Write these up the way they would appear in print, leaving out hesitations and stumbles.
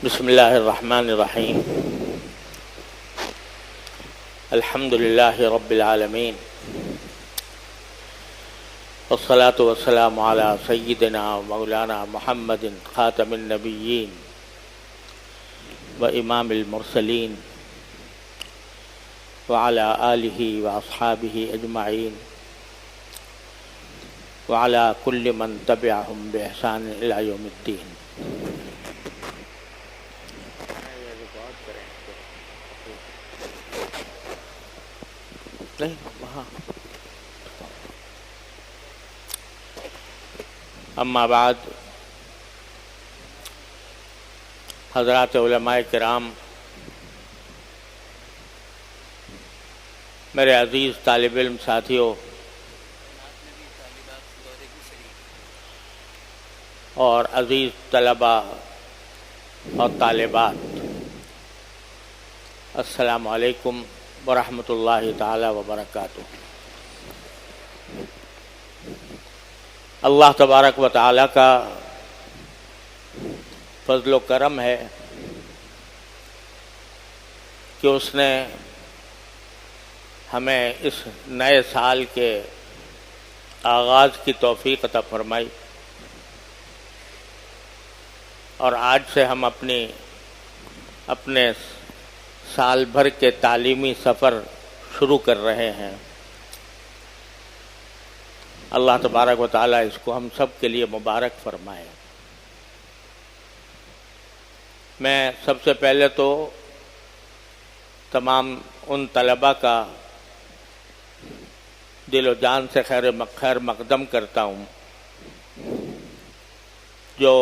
بسم اللہ الرحمن الرحیم الحمد للہ رب العالمین والصلاة والسلام علی سیدنا مولانا محمد خاتم النبیین و امام المرسلین وعلی آلہ واصحابہ اجمعین وعلی کل من تبعہم بإحسان الی یوم الدین۔ نہیں وہاں اما بعد، حضرات علماء کرام، میرے عزیز طالب علم ساتھیوں اور عزیز طلباء اور طالبات، السلام علیکم ورحمۃ اللہ تعالی وبرکاتہ۔ اللہ تبارک و تعالی کا فضل و کرم ہے کہ اس نے ہمیں اس نئے سال کے آغاز کی توفیق عطا فرمائی، اور آج سے ہم اپنے سال بھر کے تعلیمی سفر شروع کر رہے ہیں۔ اللہ تبارک و تعالیٰ اس کو ہم سب کے لیے مبارک فرمائے۔ میں سب سے پہلے تو تمام ان طلباء کا دل و جان سے خیر مقدم کرتا ہوں جو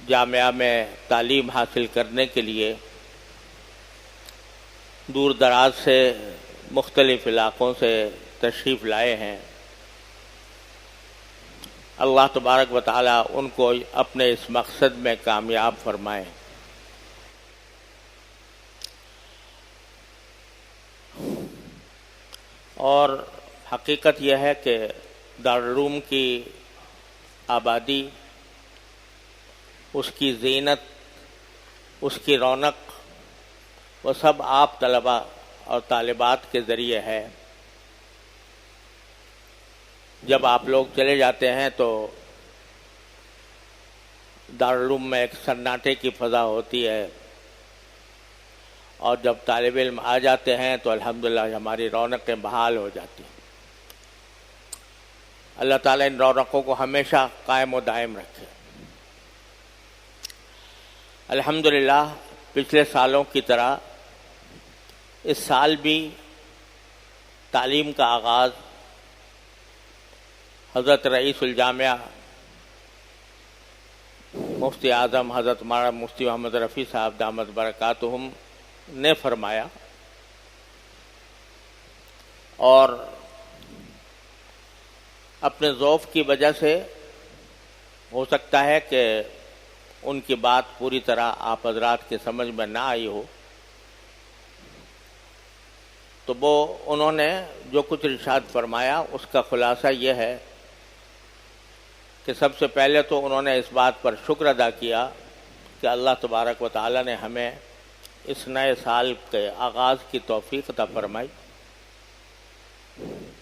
جامعہ میں تعلیم حاصل کرنے کے لیے دور دراز سے مختلف علاقوں سے تشریف لائے ہیں۔ اللہ تبارک و تعالیٰ ان کو اپنے اس مقصد میں کامیاب فرمائے۔ اور حقیقت یہ ہے کہ دارالعلوم کی آبادی، اس کی زینت، اس کی رونق، وہ سب آپ طلباء اور طالبات کے ذریعے ہے۔ جب آپ لوگ چلے جاتے ہیں تو دارالعلوم میں ایک سناٹے کی فضا ہوتی ہے، اور جب طالب علم آ جاتے ہیں تو الحمدللہ ہماری رونقیں بحال ہو جاتی ہیں۔ اللہ تعالیٰ ان رونقوں کو ہمیشہ قائم و دائم رکھے۔ الحمدللہ پچھلے سالوں کی طرح اس سال بھی تعلیم کا آغاز حضرت رئیس الجامعہ مفتی اعظم حضرت مولانا مفتی محمد رفیع صاحب دامت برکاتہم نے فرمایا، اور اپنے ذوق کی وجہ سے ہو سکتا ہے کہ ان کی بات پوری طرح آپ حضرات کے سمجھ میں نہ آئی ہو، تو انہوں نے جو کچھ ارشاد فرمایا اس کا خلاصہ یہ ہے کہ سب سے پہلے تو انہوں نے اس بات پر شکر ادا کیا کہ اللہ تبارک و تعالی نے ہمیں اس نئے سال کے آغاز کی توفیق عطا فرمائی،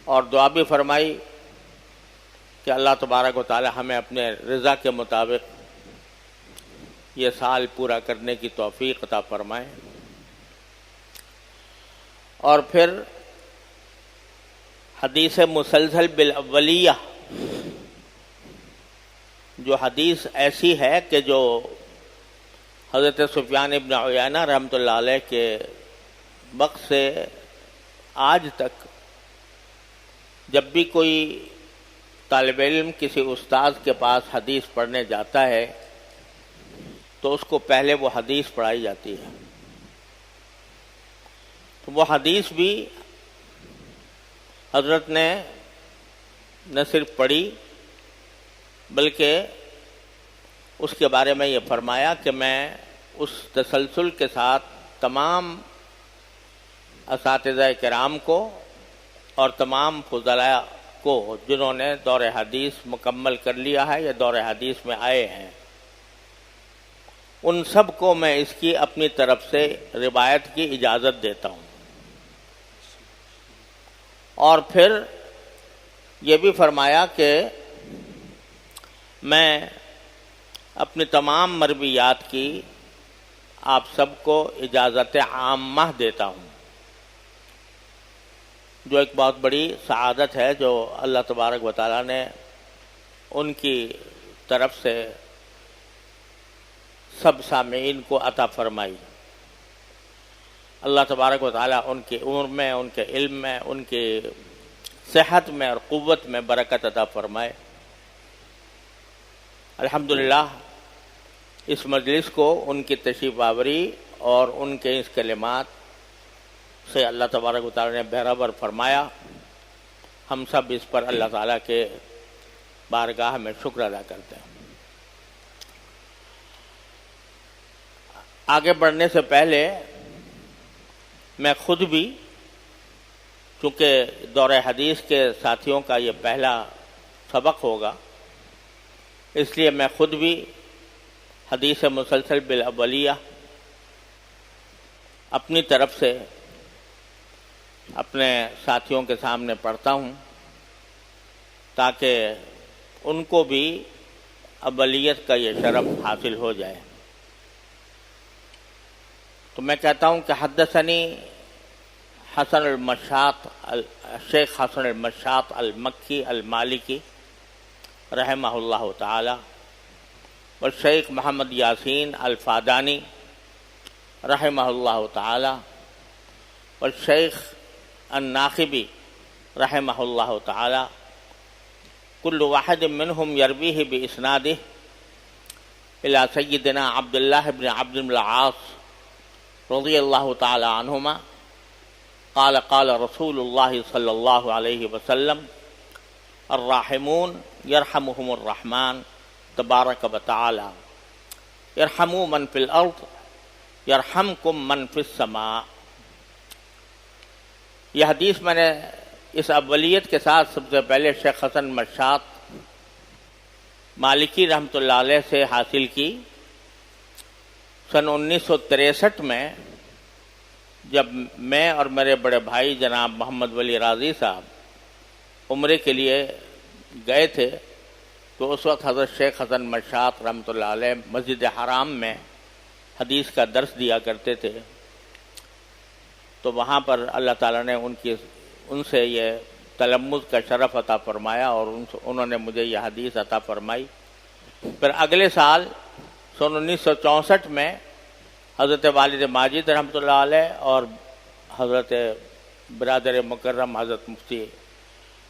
اور دعا بھی فرمائی کہ اللہ تبارک و تعالی ہمیں اپنے رضا کے مطابق یہ سال پورا کرنے کی توفیق عطا فرمائے۔ اور پھر حدیث مسلسل بالاولیہ، جو حدیث ایسی ہے کہ جو حضرت سفیان ابن عیینہ رحمۃ اللہ علیہ کے وقت سے آج تک جب بھی کوئی طالب علم کسی استاد کے پاس حدیث پڑھنے جاتا ہے تو اس کو پہلے وہ حدیث پڑھائی جاتی ہے۔ تو وہ حدیث بھی حضرت نے نہ صرف پڑھی بلکہ اس کے بارے میں یہ فرمایا کہ میں اس تسلسل کے ساتھ تمام اساتذہ کرام کو اور تمام فضلاء کو جنہوں نے دور حدیث مکمل کر لیا ہے یا دور حدیث میں آئے ہیں، ان سب کو میں اس کی اپنی طرف سے روایت کی اجازت دیتا ہوں۔ اور پھر یہ بھی فرمایا کہ میں اپنی تمام مرویات کی آپ سب کو اجازت عامہ دیتا ہوں، جو ایک بہت بڑی سعادت ہے جو اللہ تبارک و تعالیٰ نے ان کی طرف سے سب سامعین کو عطا فرمائی۔ اللہ تبارک و تعالیٰ ان کی عمر میں، ان کے علم میں، ان کی صحت میں اور قوت میں برکت عطا فرمائے۔ الحمدللہ اس مجلس کو ان کی تشریف آوری اور ان کے اس کلمات سے اللہ تبارک و تعالیٰ نے بہرور فرمایا۔ ہم سب اس پر اللہ تعالیٰ کے بارگاہ میں شکر ادا کرتے ہیں۔ آگے بڑھنے سے پہلے میں خود بھی، چونکہ دور حدیث کے ساتھیوں کا یہ پہلا سبق ہوگا، اس لیے میں خود بھی حدیث مسلسل بالاولیہ اپنی طرف سے اپنے ساتھیوں کے سامنے پڑھتا ہوں تاکہ ان کو بھی اولیت کا یہ شرف حاصل ہو جائے۔ تو میں کہتا ہوں کہ حدثنی حسن المشاط شیخ حسن المشاط المکی المالکی رحمہ اللہ تعالی والشیخ محمد یاسین الفادانی رحمہ اللہ تعالی والشیخ الناخبی رحمہ اللہ تعالی کل واحد منہم یرویہ باسنادہ الی سیدنا عبداللہ بن عبد العاص رضی اللہ تعالی عنہما قال قال رسول اللہ صلی اللہ علیہ وسلم الراحمون یرحمہم الرحمن تبارک و تعالی ارحموا من فی الارض یرحمکم من فی السماء۔ یہ حدیث میں نے اس اولیت کے ساتھ سب سے پہلے شیخ حسن مشاط مالکی رحمۃ اللہ علیہ سے حاصل کی سن 1963 میں، جب میں اور میرے بڑے بھائی جناب محمد ولی راضی صاحب عمرے کے لیے گئے تھے، تو اس وقت حضرت شیخ حسن مشاط رحمۃ اللہ علیہ مسجد حرام میں حدیث کا درس دیا کرتے تھے۔ تو وہاں پر اللہ تعالیٰ نے ان سے یہ تلمذ کا شرف عطا فرمایا اور انہوں نے مجھے یہ حدیث عطا فرمائی۔ پھر اگلے سال سن 1964 میں حضرت والد ماجد رحمۃ اللہ علیہ اور حضرت برادر مکرم حضرت مفتی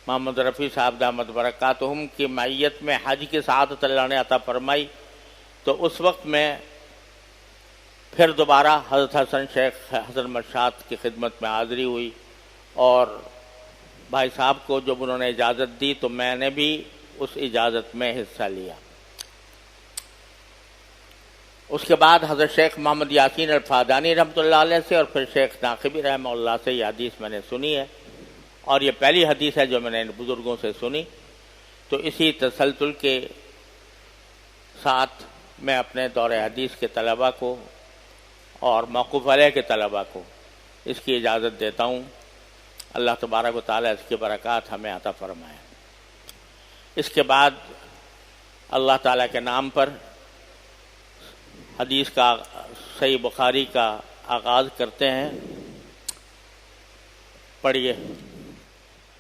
محمد رفیع صاحب دامت برکاتہم کی معیت میں حج کی سعادت اللہ نے عطا فرمائی۔ تو اس وقت میں پھر دوبارہ حضرت حسن شیخ حسن مشاط کی خدمت میں حاضری ہوئی، اور بھائی صاحب کو جب انہوں نے اجازت دی تو میں نے بھی اس اجازت میں حصہ لیا۔ اس کے بعد حضرت شیخ محمد یاسین الفادانی رحمۃ اللہ علیہ سے اور پھر شیخ ناقبی رحمہ اللہ سے یہ حدیث میں نے سنی ہے، اور یہ پہلی حدیث ہے جو میں نے ان بزرگوں سے سنی۔ تو اسی تسلسل کے ساتھ میں اپنے دور حدیث کے طلباء کو اور موقوف علیہ کے طلباء کو اس کی اجازت دیتا ہوں۔ اللہ تبارک و تعالیٰ اس کی برکات ہمیں عطا فرمائے۔ اس کے بعد اللہ تعالیٰ کے نام پر حدیث کا صحیح بخاری کا آغاز کرتے ہیں۔ پڑھیے۔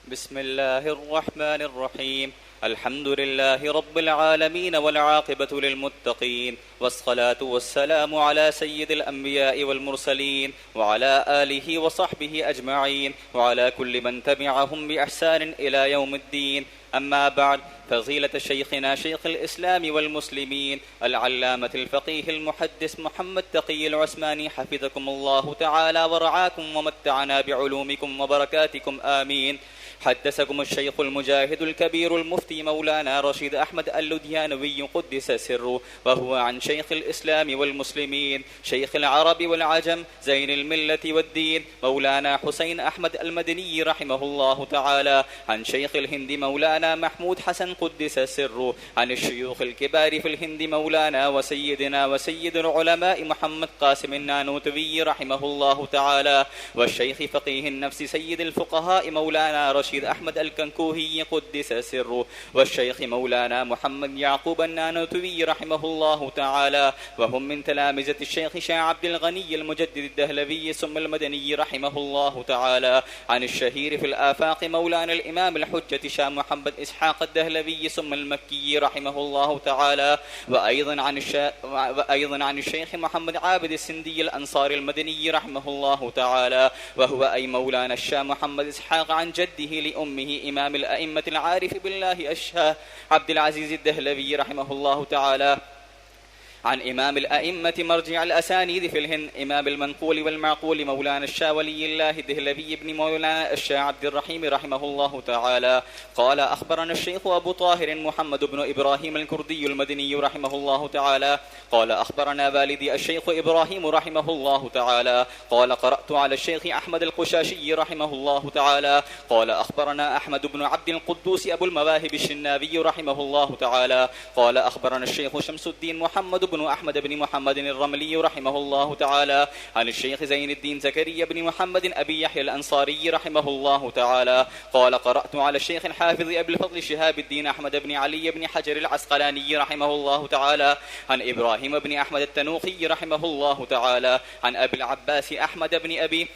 بسم اللہ الرحمن الرحیم الحمد لله رب العالمين والعاقبة للمتقين والصلاة والسلام على سيد الأنبياء والمرسلين وعلى آله وصحبه أجمعين وعلى كل من تبعهم بإحسان إلى يوم الدين. أما بعد، فضيلة شيخنا شيخ الإسلام والمسلمين العلامة الفقيه المحدث محمد تقي العثماني حفظكم الله تعالى ورعاكم ومتعنا بعلومكم وبركاتكم آمين. حدثكم الشيخ المجاهد الكبير المفتي مولانا رشيد أحمد اللديانوي قدس سره، وهو عن شيخ الإسلام والمسلمين شيخ العرب والعجم زين الملة والدين مولانا حسين أحمد المدني رحمه الله تعالى، عن شيخ الهند مولانا محمود حسن قدس سره عن الشيوخ الكبار في الهند مولانا وسيدنا وسيد العلماء محمد قاسم النانوتوي رحمه الله تعالى، والشيخ فقيه النفس سيد الفقهاء مولانا رشيد أحمد الكنكوهي قدس سره، والشيخ مولانا محمد يعقوب النانوتوي رحمه الله تعالى، وهم من تلامذة الشيخ شاه عبد الغني المجدد الدهلوي ثم المدني رحمه الله تعالى، عن الشهير في الآفاق مولانا الإمام الحجة شاه محمد إسحاق الدهلوي ثم المكي رحمه الله تعالى، وأيضا عن الشيخ محمد عابد السندي الأنصاري المدني رحمه الله تعالى، وهو أي مولانا الشاه محمد إسحاق عن جده لأمه إمام الأئمة العارف بالله الشاه عبد العزيز الدهلوي رحمه الله تعالى، عن إمام الأئمة مرجع الأسانيد في الهند إمام المنقول والمعقول مولانا الشاه ولي الله الدهلوي بن مولانا الشاه عبد الرحيم رحمه الله تعالى قال: أخبرنا الشيخ أبو طاهر محمد بن إبراهيم الكردي المدني رحمه الله تعالى قال: أخبرنا والدي الشيخ إبراهيم رحمه الله تعالى قال: قرأت على الشيخ أحمد القشاشي رحمه الله تعالى قال: أخبرنا أحمد بن عبد القدوس أبو المواهب الشنابي رحمه الله تعالى قال: أخبرنا الشيخ شمس الدين محمد بن أحمد بن محمد الرملي رحمه الله تعالى عن الشيخ زين الدين زكريا بن محمد أبي يحيى الأنصاري رحمه الله تعالى قال: قرأت على الشيخ الحافظ أبي الفضل شهاب الدين أحمد بن علي بن حجر العسقلاني رحمه الله تعالى عن إبراهيم بن أحمد التنوخي رحمه الله تعالى عن أبي العباس أحمد بن أبي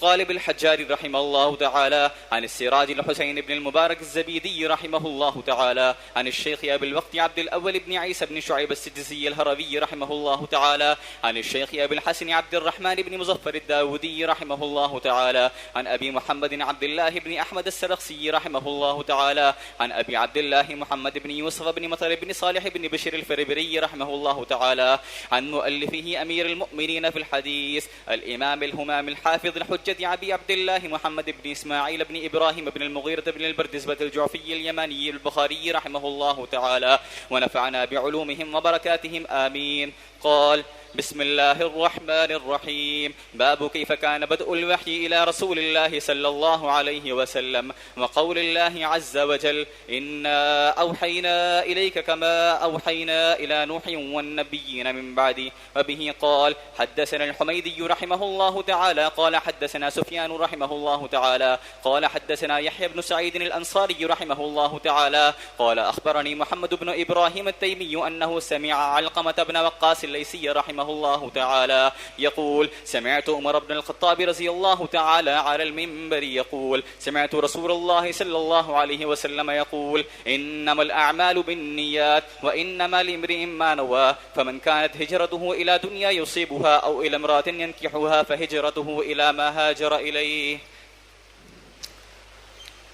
طالب الحجار رحمه الله تعالى عن السراج الحسين بن المبارك الزبيدي رحمه الله تعالى عن الشيخ أبي الوقت عبد الأول بن عيسى بن شعيب السدسي الهروي رحمه الله تعالى عن الشيخ أبي الحسن عبد الرحمن بن مظفر الداودي رحمه الله تعالى عن أبي محمد عبد الله بن أحمد السرخسي رحمه الله تعالى عن أبي عبد الله محمد بن يوسف بن مطر بن صالح بن بشر الفربري رحمه الله تعالى عن مؤلفه أمير المؤمنين في الحديث الإمام الهمام الحافظ الحجة أبي عبد الله محمد بن إسماعيل بن إبراهيم بن المغيرة بن البردزبة الجعفي اليماني البخاري رحمه الله تعالى ونفعنا بعلومهم وبركاتهم آمين. قال: بسم الله الرحمن الرحيم. باب كيف كان بدء الوحي إلى رسول الله صلى الله عليه وسلم وقول الله عز وجل: إنا أوحينا إليك كما أوحينا إلى نوح والنبيين من بعده. وبه قال: حدثنا الحميدي رحمه الله تعالى قال: حدثنا سفيان رحمه الله تعالى قال: حدثنا يحيى بن سعيد الأنصاري رحمه الله تعالى قال: أخبرني محمد بن إبراهيم التيمي أنه سمع علقمة بن وقاص الليثي رحمه الله تعالى يقول: سمعت عمر بن الخطاب رضي الله تعالى على المنبر يقول: سمعت رسول الله صلى الله عليه وسلم يقول: إنما الأعمال بالنيات وإنما لامرئ ما نوى، فمن كانت هجرته إلى دنيا يصيبها أو إلى امرأة ينكحها فهجرته إلى ما هاجر إليه.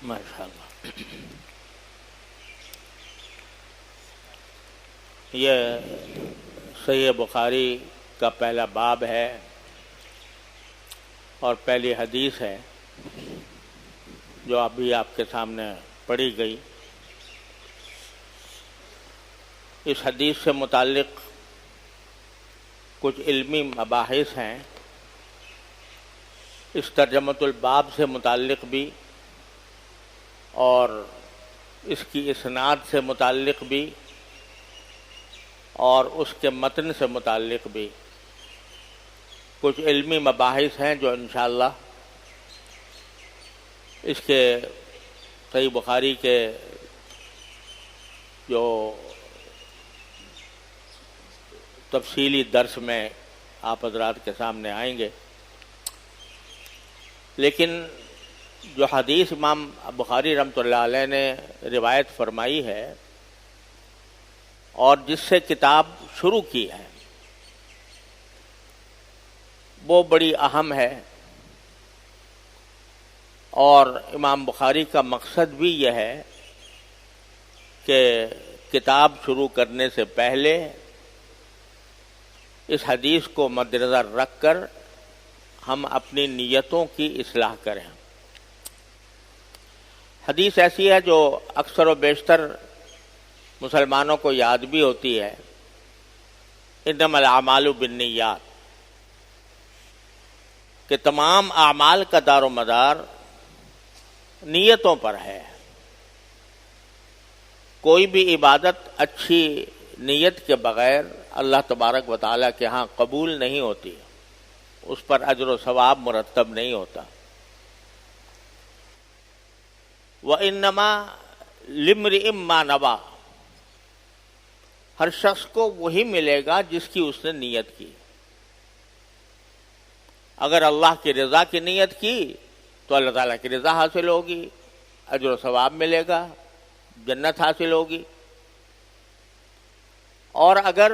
ما شاء اللہ. یہ صحیح بخاری کا پہلا باب ہے اور پہلی حدیث ہے جو ابھی آپ کے سامنے پڑھی گئی. اس حدیث سے متعلق کچھ علمی مباحث ہیں. اس ترجمۃ الباب سے متعلق بھی اور اس کی اسناد سے متعلق بھی اور اس کے متن سے متعلق بھی کچھ علمی مباحث ہیں جو انشاءاللہ اس کے صحیح بخاری کے جو تفصیلی درس میں آپ حضرات کے سامنے آئیں گے. لیکن جو حدیث امام بخاری رحمۃ اللہ علیہ نے روایت فرمائی ہے اور جس سے کتاب شروع کی ہے وہ بڑی اہم ہے، اور امام بخاری کا مقصد بھی یہ ہے کہ کتاب شروع کرنے سے پہلے اس حدیث کو مد نظر رکھ کر ہم اپنی نیتوں کی اصلاح کریں. حدیث ایسی ہے جو اکثر و بیشتر مسلمانوں کو یاد بھی ہوتی ہے. انما الاعمال بالنیات، کہ تمام اعمال کا دار و مدار نیتوں پر ہے. کوئی بھی عبادت اچھی نیت کے بغیر اللہ تبارک و تعالیٰ کے ہاں قبول نہیں ہوتی، اس پر اجر و ثواب مرتب نہیں ہوتا۔ وَإِنَّمَا لِامْرِئٍ مَّا نَوَىٰ، ہر شخص کو وہی ملے گا جس کی اس نے نیت کی۔ اگر اللہ کی رضا کی نیت کی تو اللہ تعالیٰ کی رضا حاصل ہوگی، اجر و ثواب ملے گا، جنت حاصل ہوگی۔ اور اگر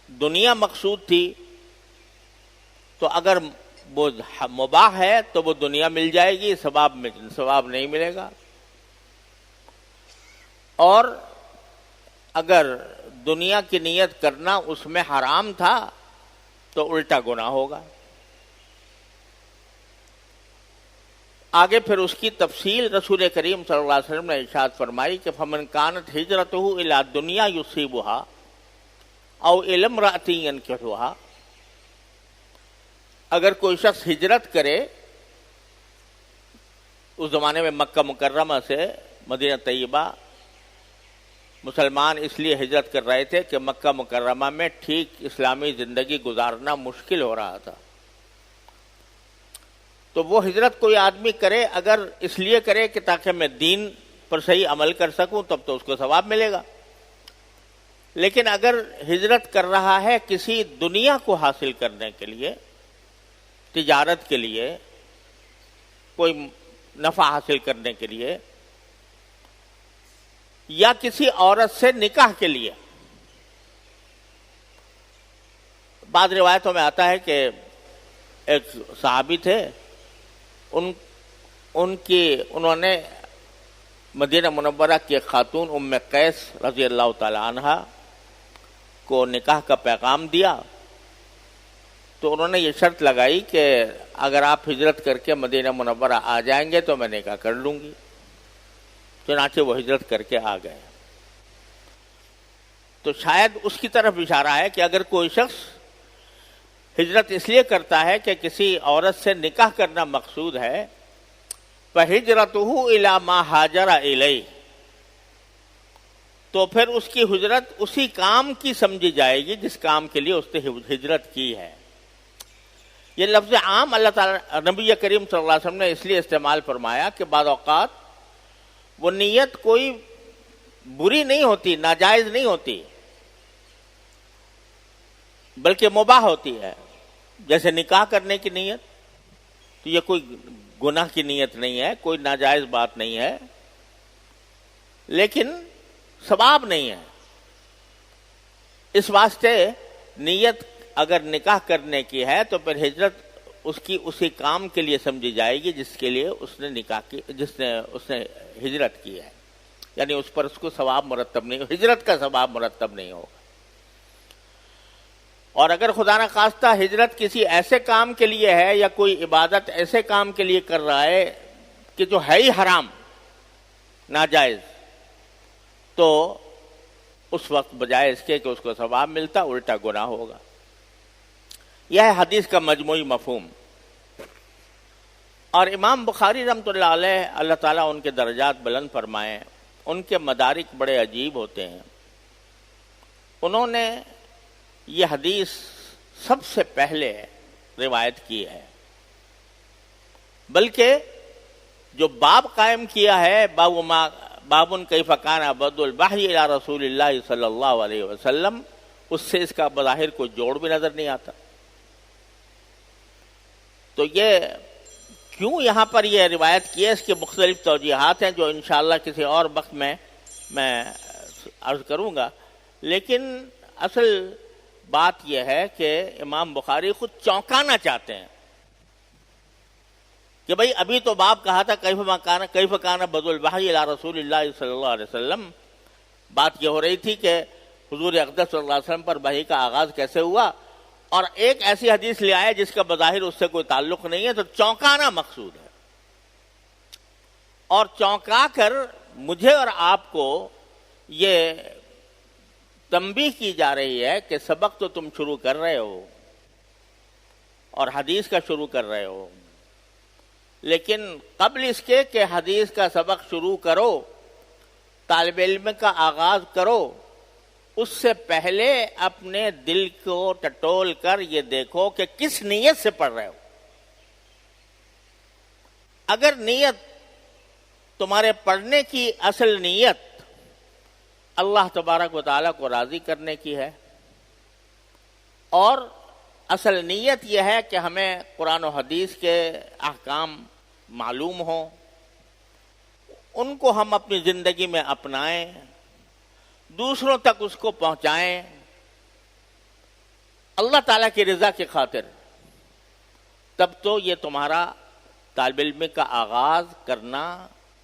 دنیا مقصود تھی تو اگر وہ مباح ہے تو وہ دنیا مل جائے گی، ثواب نہیں ملے گا۔ اور اگر دنیا کی نیت کرنا اس میں حرام تھا تو الٹا گناہ ہوگا۔ آگے پھر اس کی تفصیل رسول کریم صلی اللہ علیہ وسلم نے ارشاد فرمائی کہ فمن کانت ہجرتہ الی دنیا یصیبها او الی امرأۃ ینکحها، اگر کوئی شخص ہجرت کرے، اس زمانے میں مکہ مکرمہ سے مدینہ طیبہ مسلمان اس لیے ہجرت کر رہے تھے کہ مکہ مکرمہ میں ٹھیک اسلامی زندگی گزارنا مشکل ہو رہا تھا، تو وہ ہجرت کوئی آدمی کرے اگر اس لیے کرے کہ تاکہ میں دین پر صحیح عمل کر سکوں تب تو اس کو ثواب ملے گا۔ لیکن اگر ہجرت کر رہا ہے کسی دنیا کو حاصل کرنے کے لیے، تجارت کے لیے، کوئی نفع حاصل کرنے کے لیے، یا کسی عورت سے نکاح کے لیے، بعض روایتوں میں آتا ہے کہ ایک صحابی تھے، انہوں نے مدینہ منورہ کی ایک خاتون ام قیس رضی اللہ تعالی عنہا کو نکاح کا پیغام دیا، تو انہوں نے یہ شرط لگائی کہ اگر آپ ہجرت کر کے مدینہ منورہ آ جائیں گے تو میں نکاح کر لوں گی۔ چنانچہ وہ ہجرت کر کے آ گئے۔ تو شاید اس کی طرف اشارہ ہے کہ اگر کوئی شخص ہجرت اس لیے کرتا ہے کہ کسی عورت سے نکاح کرنا مقصود ہے، فَهِجْرَتُهُ إِلَىٰ مَا هَاجَرَ إِلَيْهِ، تو پھر اس کی ہجرت اسی کام کی سمجھی جائے گی جس کام کے لیے اس نے ہجرت کی ہے۔ یہ لفظ عام اللہ تعالیٰ نبی کریم صلی اللہ علیہ وسلم نے اس لیے استعمال فرمایا کہ بعض اوقات وہ نیت کوئی بری نہیں ہوتی، ناجائز نہیں ہوتی، بلکہ مباح ہوتی ہے، جیسے نکاح کرنے کی نیت، تو یہ کوئی گناہ کی نیت نہیں ہے، کوئی ناجائز بات نہیں ہے، لیکن ثواب نہیں ہے۔ اس واسطے نیت اگر نکاح کرنے کی ہے تو پھر ہجرت اس کی اسی کام کے لیے سمجھی جائے گی جس کے لیے اس نے نکاح کی، اس نے ہجرت کی ہے، یعنی اس پر اس کو ثواب مرتب نہیں، ہجرت کا ثواب مرتب نہیں ہوگا۔ اور اگر خدا نہ خواستہ ہجرت کسی ایسے کام کے لیے ہے یا کوئی عبادت ایسے کام کے لیے کر رہا ہے کہ جو ہے ہی حرام، ناجائز، تو اس وقت بجائے اس کے کہ اس کو ثواب ملتا، الٹا گناہ ہوگا۔ یہ ہے حدیث کا مجموعی مفہوم۔ اور امام بخاری رحمۃ اللہ علیہ، اللہ تعالیٰ ان کے درجات بلند فرمائیں، ان کے مدارک بڑے عجیب ہوتے ہیں۔ انہوں نے یہ حدیث سب سے پہلے روایت کی ہے، بلکہ جو باب قائم کیا ہے باب کیف کان بدء الوحی الی رسول اللہ صلی اللہ علیہ وسلم، اس سے اس کا بظاہر کوئی جوڑ بھی نظر نہیں آتا۔ تو یہ کیوں یہاں پر یہ روایت کی ہے، اس کے مختلف توجیحات ہیں جو انشاءاللہ کسی اور وقت میں عرض کروں گا، لیکن اصل بات یہ ہے کہ امام بخاری خود چونکانا چاہتے ہیں کہ بھئی ابھی تو باب کہا تھا کیف کان بدء الوحی الی رسول اللہ صلی اللہ علیہ وسلم، بات یہ ہو رہی تھی کہ حضور اقدس صلی اللہ علیہ وسلم پر وحی کا آغاز کیسے ہوا، اور ایک ایسی حدیث لے آئے جس کا بظاہر اس سے کوئی تعلق نہیں ہے، تو چونکانا مقصود ہے۔ اور چونکا کر مجھے اور آپ کو یہ تنبیہ کی جا رہی ہے کہ سبق تو تم شروع کر رہے ہو اور حدیث کا شروع کر رہے ہو، لیکن قبل اس کے کہ حدیث کا سبق شروع کرو طالب علم کا آغاز کرو اس سے پہلے اپنے دل کو ٹٹول کر یہ دیکھو کہ کس نیت سے پڑھ رہے ہو. اگر نیت تمہارے پڑھنے کی اصل نیت اللہ تبارک و تعالیٰ کو راضی کرنے کی ہے اور اصل نیت یہ ہے کہ ہمیں قرآن و حدیث کے احکام معلوم ہوں، ان کو ہم اپنی زندگی میں اپنائیں، دوسروں تک اس کو پہنچائیں اللہ تعالیٰ کی رضا کی خاطر، تب تو یہ تمہارا طالب علم کا آغاز کرنا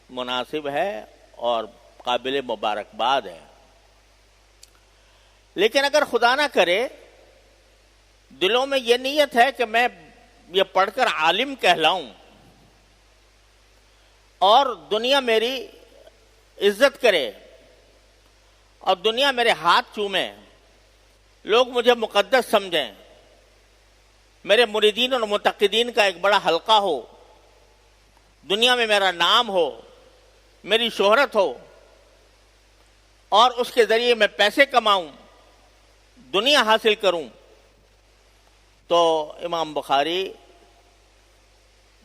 مناسب ہے اور قابل مبارکباد ہے. لیکن اگر خدا نہ کرے دلوں میں یہ نیت ہے کہ میں یہ پڑھ کر عالم کہلاؤں اور دنیا میری عزت کرے اور دنیا میرے ہاتھ چومے، لوگ مجھے مقدس سمجھیں، میرے مریدین اور متقدین کا ایک بڑا حلقہ ہو، دنیا میں میرا نام ہو، میری شہرت ہو اور اس کے ذریعے میں پیسے کماؤں، دنیا حاصل کروں، تو امام بخاری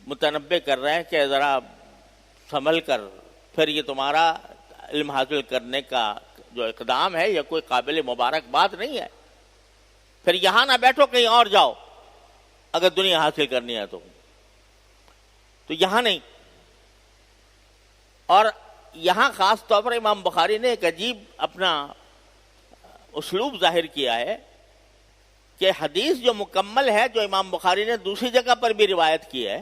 متنبہ کر رہے ہیں کہ ذرا سنبھل کر، پھر یہ تمہارا علم حاصل کرنے کا جو اقدام ہے یہ کوئی قابل مبارکباد نہیں ہے. پھر یہاں نہ بیٹھو، کہیں اور جاؤ اگر دنیا حاصل کرنی ہے تو یہاں نہیں. اور یہاں خاص طور پر امام بخاری نے ایک عجیب اپنا اسلوب ظاہر کیا ہے کہ حدیث جو مکمل ہے جو امام بخاری نے دوسری جگہ پر بھی روایت کی ہے،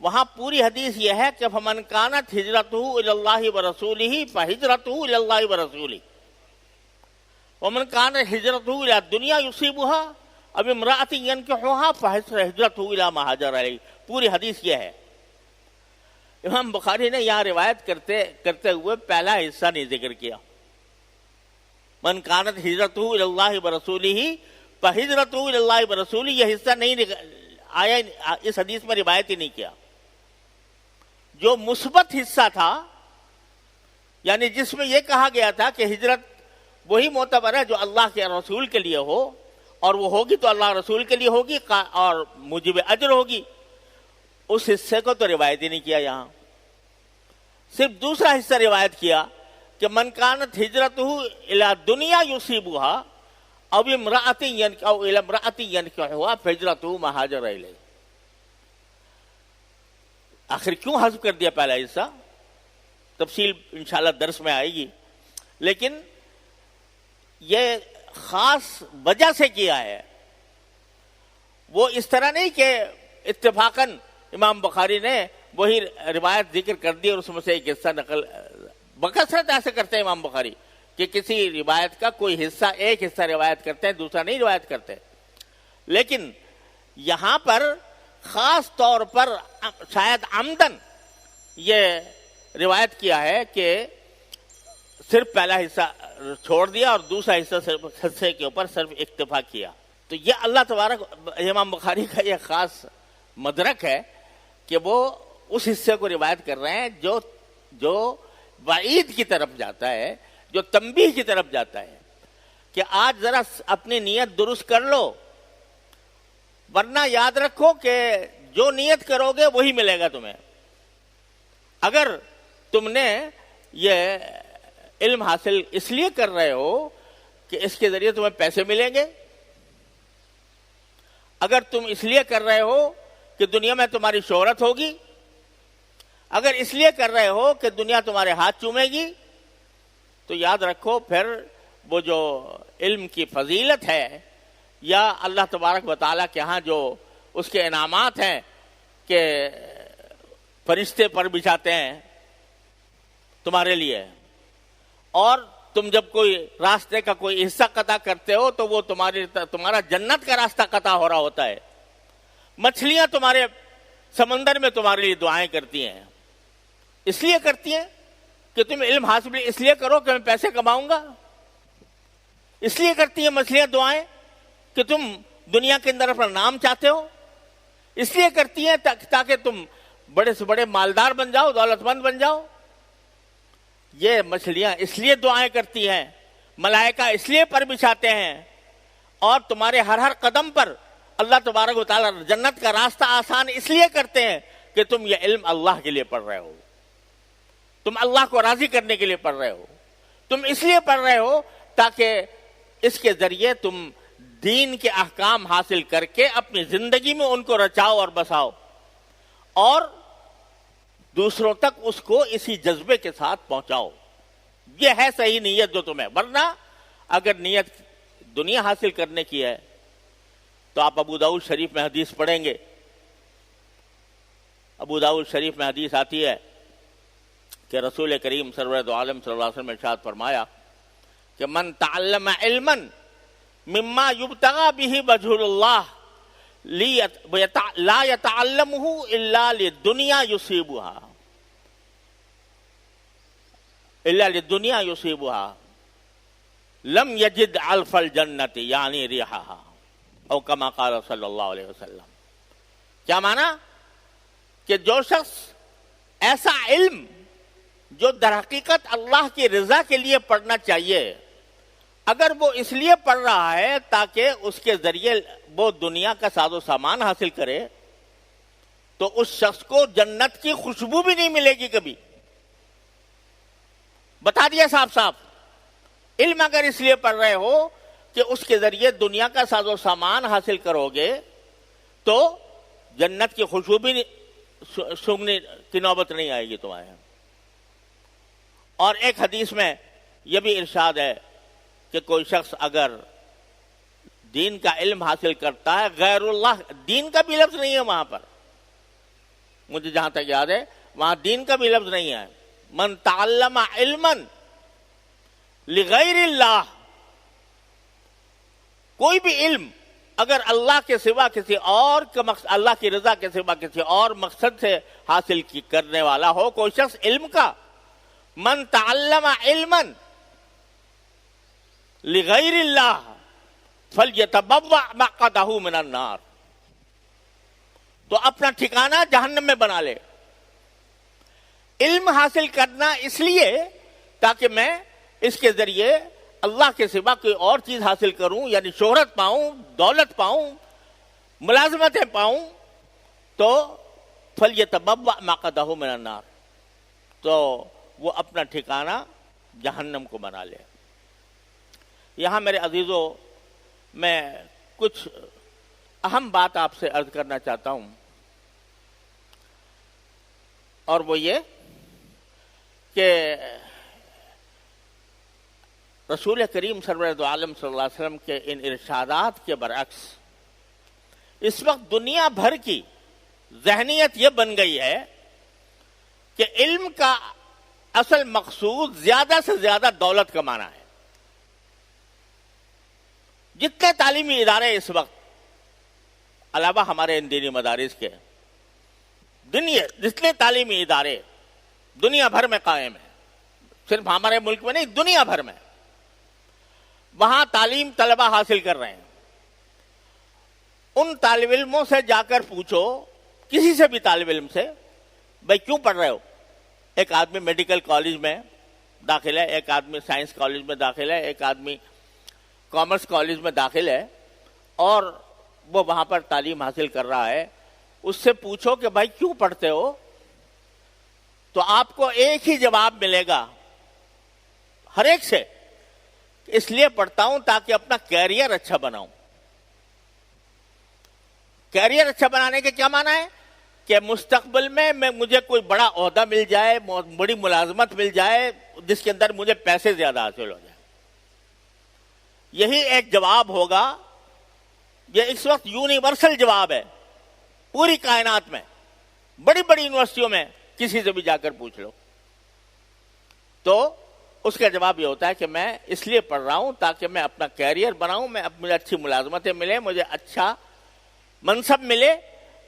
وہاں پوری حدیث یہ ہے کہ فمن کانت ہجرتہ الی اللہ ورسولہ فہجرتہ الی اللہ ورسولہ ومن کانت ہجرتہ الی الدنیا یصیبها او امرأۃ ینکحها فہجرتہ الی ما ہاجر الیہ. پوری حدیث یہ ہے. امام بخاری نے یہاں روایت کرتے ہوئے پہلا حصہ نہیں ذکر کیا، من کانت ہجرتہ الی اللہ ورسولہ فہجرتہ الی اللہ ورسولہ، یہ حصہ نہیں آیا، اس حدیث میں روایت ہی نہیں کیا. جو مثبت حصہ تھا، یعنی جس میں یہ کہا گیا تھا کہ ہجرت وہی معتبر ہے جو اللہ کے رسول کے لیے ہو، اور وہ ہوگی تو اللہ رسول کے لیے ہوگی اور موجب اجر ہوگی، اس حصے کو تو روایت ہی نہیں کیا. یہاں صرف دوسرا حصہ روایت کیا کہ من کانت ہجرتہ الی دنیا یصیبها او امرأۃ ینکحها فہجرتہ ما ہاجر الیہ. آخر کیوں حذف کر دیا پہلا حصہ؟ تفصیل انشاءاللہ درس میں آئے گی، لیکن یہ خاص وجہ سے کیا ہے. وہ اس طرح نہیں کہ اتفاقاً امام بخاری نے وہی روایت ذکر کر دی اور اس میں سے ایک حصہ نقل، بکثرت ایسے کرتے ہیں امام بخاری کہ کسی روایت کا کوئی حصہ، ایک حصہ روایت کرتے ہیں، دوسرا نہیں روایت کرتے. لیکن یہاں پر خاص طور پر شاید عمدن یہ روایت کیا ہے کہ صرف پہلا حصہ چھوڑ دیا اور دوسرا حصے کے اوپر صرف اکتفا کیا. تو یہ اللہ تبارک امام بخاری کا یہ خاص مدرک ہے کہ وہ اس حصے کو روایت کر رہے ہیں جو وعید کی طرف جاتا ہے، جو تنبیہ کی طرف جاتا ہے کہ آج ذرا اپنی نیت درست کر لو، ورنہ یاد رکھو کہ جو نیت کرو گے وہی ملے گا تمہیں. اگر تم نے یہ علم حاصل اس لیے کر رہے ہو کہ اس کے ذریعے تمہیں پیسے ملیں گے، اگر تم اس لیے کر رہے ہو کہ دنیا میں تمہاری شہرت ہوگی، اگر اس لیے کر رہے ہو کہ دنیا تمہارے ہاتھ چومے گی، تو یاد رکھو پھر وہ جو علم کی فضیلت ہے یا اللہ تبارک و تعالیٰ کے ہاں جو اس کے انعامات ہیں کہ فرشتے پر بچھاتے ہیں تمہارے لیے، اور تم جب کوئی راستے کا کوئی حصہ قطع کرتے ہو تو وہ تمہارا جنت کا راستہ قطع ہو رہا ہوتا ہے. مچھلیاں تمہارے سمندر میں تمہارے لیے دعائیں کرتی ہیں، اس لیے کرتی ہیں کہ تم علم حاصل اس لیے کرو کہ میں پیسے کماؤں گا. اس لیے کرتی ہیں مچھلیاں دعائیں کہ تم دنیا کے اندر اپنا نام چاہتے ہو. اس لیے کرتی ہیں تاکہ تم بڑے سے بڑے مالدار بن جاؤ، دولت مند بن جاؤ. یہ مچھلیاں اس لیے دعائیں کرتی ہیں، ملائکہ اس لیے پر بچھاتے ہیں، اور تمہارے ہر ہر قدم پر اللہ تبارک و تعالیٰ جنت کا راستہ آسان اس لیے کرتے ہیں کہ تم یہ علم اللہ کے لیے پڑھ رہے ہو، تم اللہ کو راضی کرنے کے لیے پڑھ رہے ہو، تم اس لیے پڑھ رہے ہو تاکہ اس کے ذریعے تم دین کے احکام حاصل کر کے اپنی زندگی میں ان کو رچاؤ اور بساؤ، اور دوسروں تک اس کو اسی جذبے کے ساتھ پہنچاؤ۔ یہ ہے صحیح نیت جو تمہیں، ورنہ اگر نیت دنیا حاصل کرنے کی ہے تو آپ ابو داؤد شریف میں حدیث پڑھیں گے۔ ابو داؤد شریف میں حدیث آتی ہے کہ رسول کریم سرور دو عالم صلی اللہ علیہ وسلم نے ارشاد فرمایا کہ من تعلم علما مما یبتغى به وجه الله لا يتعلمه الا للدنيا يصيبها لم يجد علف الجنة یعنی ریحها او کما قال صلی اللہ علیہ وسلم۔ کیا معنی؟ کہ جو شخص ایسا علم جو در حقیقت اللہ کی رضا کے لیے پڑھنا چاہیے، اگر وہ اس لیے پڑھ رہا ہے تاکہ اس کے ذریعے وہ دنیا کا ساز و سامان حاصل کرے، تو اس شخص کو جنت کی خوشبو بھی نہیں ملے گی کبھی۔ بتا دیا صاف صاف، علم اگر اس لیے پڑھ رہے ہو کہ اس کے ذریعے دنیا کا ساز و سامان حاصل کرو گے تو جنت کی خوشبو بھی سونگنے کی نوبت نہیں آئے گی تمہارے۔ اور ایک حدیث میں یہ بھی ارشاد ہے کہ کوئی شخص اگر دین کا علم حاصل کرتا ہے، غیر اللہ، دین کا بھی لفظ نہیں ہے وہاں پر، مجھے جہاں تک یاد ہے وہاں دین کا بھی لفظ نہیں ہے، من تعلم علما لغیر اللہ، کوئی بھی علم اگر اللہ کے سوا کسی اور اللہ کی رضا کے سوا کسی اور مقصد سے حاصل کرنے والا ہو، کوئی شخص علم کا، من تعلم علما لغیر اللہ فلیتبوأ مقعدہ من النار، تو اپنا ٹھکانہ جہنم میں بنا لے۔ علم حاصل کرنا اس لیے تاکہ میں اس کے ذریعے اللہ کے سوا کوئی اور چیز حاصل کروں، یعنی شہرت پاؤں، دولت پاؤں، ملازمتیں پاؤں، تو فلیتبوأ مقعدہ من النار، تو وہ اپنا ٹھکانہ جہنم کو بنا لے۔ یہاں میرے عزیزوں میں کچھ اہم بات آپ سے عرض کرنا چاہتا ہوں، اور وہ یہ کہ رسول کریم سرور دو عالم صلی اللہ علیہ وسلم کے ان ارشادات کے برعکس اس وقت دنیا بھر کی ذہنیت یہ بن گئی ہے کہ علم کا اصل مقصود زیادہ سے زیادہ دولت کمانا ہے۔ جتنے تعلیمی ادارے اس وقت علاوہ ہمارے ان دینی مدارس کے جتنے تعلیمی ادارے دنیا بھر میں قائم ہیں، صرف ہمارے ملک میں نہیں، دنیا بھر میں، وہاں تعلیم طلبہ حاصل کر رہے ہیں۔ ان طالب علموں سے جا کر پوچھو، کسی سے بھی طالب علم سے، بھائی کیوں پڑھ رہے ہو؟ ایک آدمی میڈیکل کالج میں داخل ہے، ایک آدمی سائنس کالج میں داخل ہے، ایک آدمی کامرس کالج میں داخل ہے، اور وہ وہاں پر تعلیم حاصل کر رہا ہے۔ اس سے پوچھو کہ بھائی کیوں پڑھتے ہو، تو آپ کو ایک ہی جواب ملے گا ہر ایک سے، اس لیے پڑھتا ہوں تاکہ اپنا کیریئر اچھا بناؤں۔ کیریئر اچھا بنانے کے کیا معنی ہے؟ کہ مستقبل میں مجھے کوئی بڑا عہدہ مل جائے، بڑی ملازمت مل جائے، جس کے اندر مجھے پیسے زیادہ حاصل ہو جائے۔ یہی ایک جواب ہوگا، یہ اس وقت یونیورسل جواب ہے پوری کائنات میں، بڑی بڑی یونیورسٹیوں میں کسی سے بھی جا کر پوچھ لو، تو اس کا جواب یہ ہوتا ہے کہ میں اس لیے پڑھ رہا ہوں تاکہ میں اپنا کیریئر بناؤں، مجھے اچھی ملازمتیں ملیں، مجھے اچھا منصب ملے،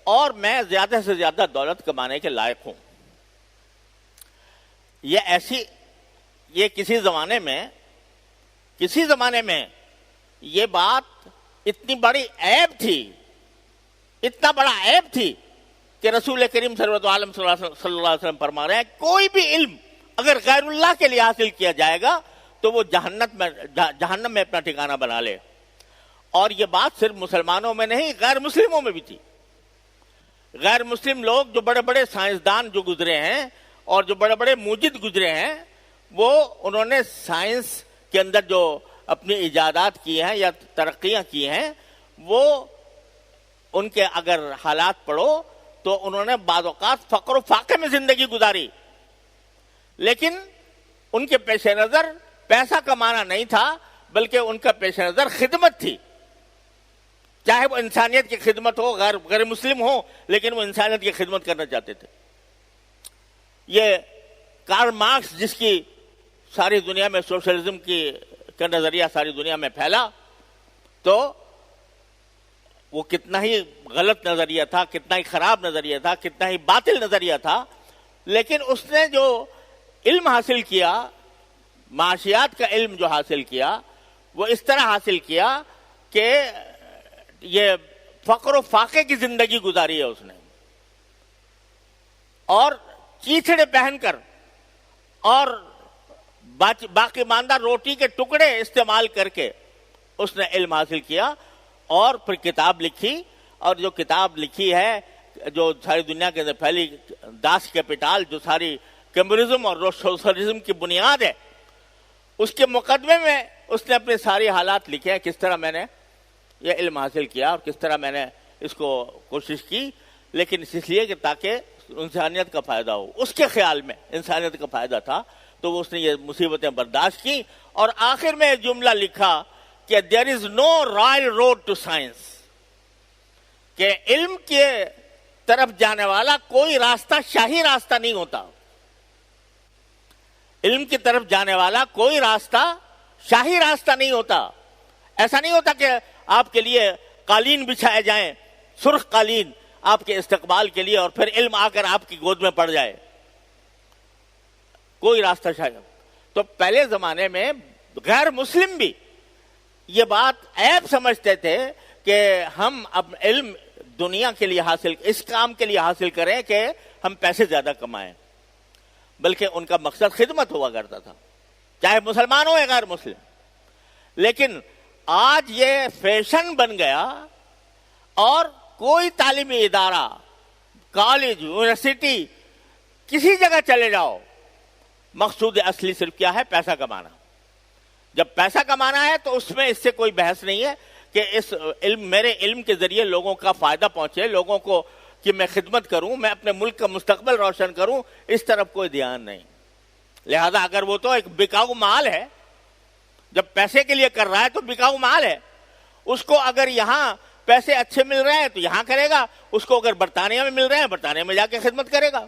اور میں زیادہ سے زیادہ دولت کمانے کے لائق ہوں۔ یہ کسی زمانے میں یہ بات اتنی بڑی عیب تھی، اتنا بڑا عیب تھی کہ رسول کریم صلی اللہ علیہ وسلم فرما رہے ہیں کوئی بھی علم اگر غیر اللہ کے لیے حاصل کیا جائے گا تو وہ جہنم میں اپنا ٹھکانہ بنا لے. اور یہ بات صرف مسلمانوں میں نہیں، غیر مسلموں میں بھی تھی. غیر مسلم لوگ جو بڑے بڑے سائنسدان جو گزرے ہیں اور جو بڑے بڑے موجد گزرے ہیں، وہ انہوں نے سائنس کے اندر جو اپنی ایجادات کی ہیں یا ترقیاں کی ہیں، وہ ان کے اگر حالات پڑھو تو انہوں نے بعض اوقات فقر و فاقے میں زندگی گزاری، لیکن ان کے پیش نظر پیسہ کمانا نہیں تھا، بلکہ ان کا پیش نظر خدمت تھی. چاہے وہ انسانیت کی خدمت ہو، غیر مسلم ہو، لیکن وہ انسانیت کی خدمت کرنا چاہتے تھے. یہ کارل مارکس جس کی ساری دنیا میں سوشلزم کا نظریہ ساری دنیا میں پھیلا، تو وہ کتنا ہی غلط نظریہ تھا، کتنا ہی خراب نظریہ تھا، کتنا ہی باطل نظریہ تھا، لیکن اس نے جو علم حاصل کیا، معاشیات کا علم جو حاصل کیا، وہ اس طرح حاصل کیا کہ یہ فقر و فاقے کی زندگی گزاری ہے اس نے، اور چیتھڑے پہن کر اور باقی ماندہ روٹی کے ٹکڑے استعمال کر کے اس نے علم حاصل کیا اور پھر کتاب لکھی. اور جو کتاب لکھی ہے، جو ساری دنیا کے اندر پھیلی، داس کیپیٹال، جو ساری کمیونزم اور سوشلزم کی بنیاد ہے، اس کے مقدمے میں اس نے اپنے سارے حالات لکھے ہیں، کس طرح میں نے یہ علم حاصل کیا اور کس طرح میں نے اس کو کوشش کی، لیکن اس لیے کہ تاکہ انسانیت کا فائدہ ہو. اس کے خیال میں انسانیت کا فائدہ تھا، تو اس نے یہ مصیبتیں برداشت کی اور آخر میں ایک جملہ لکھا کہ there is no royal road to science، کہ علم کے طرف جانے والا کوئی راستہ شاہی راستہ نہیں ہوتا. علم کی طرف جانے والا کوئی راستہ شاہی راستہ نہیں ہوتا. ایسا نہیں ہوتا کہ آپ کے لیے قالین بچھائے جائیں، سرخ قالین آپ کے استقبال کے لیے، اور پھر علم آ کر آپ کی گود میں پڑ جائے. کوئی راستہ شاہی. تو پہلے زمانے میں غیر مسلم بھی یہ بات عیب سمجھتے تھے کہ ہم اب علم دنیا کے لیے حاصل، اس کام کے لیے حاصل کریں کہ ہم پیسے زیادہ کمائیں، بلکہ ان کا مقصد خدمت ہوا کرتا تھا، چاہے مسلمان ہو یا غیر مسلم. لیکن آج یہ فیشن بن گیا اور کوئی تعلیمی ادارہ، کالج، یونیورسٹی، کسی جگہ چلے جاؤ، مقصود اصلی صرف کیا ہے؟ پیسہ کمانا. جب پیسہ کمانا ہے تو اس میں اس سے کوئی بحث نہیں ہے کہ اس علم، میرے علم کے ذریعے لوگوں کا فائدہ پہنچے، لوگوں کو کہ میں خدمت کروں، میں اپنے ملک کا مستقبل روشن کروں، اس طرف کوئی دھیان نہیں. لہذا اگر وہ تو ایک بکاؤ مال ہے، جب پیسے کے لیے کر رہا ہے تو بکاؤ مال ہے. اس کو اگر یہاں پیسے اچھے مل رہے ہیں تو یہاں کرے گا، اس کو اگر برطانیہ میں مل رہے ہیں برطانیہ میں جا کے خدمت کرے گا،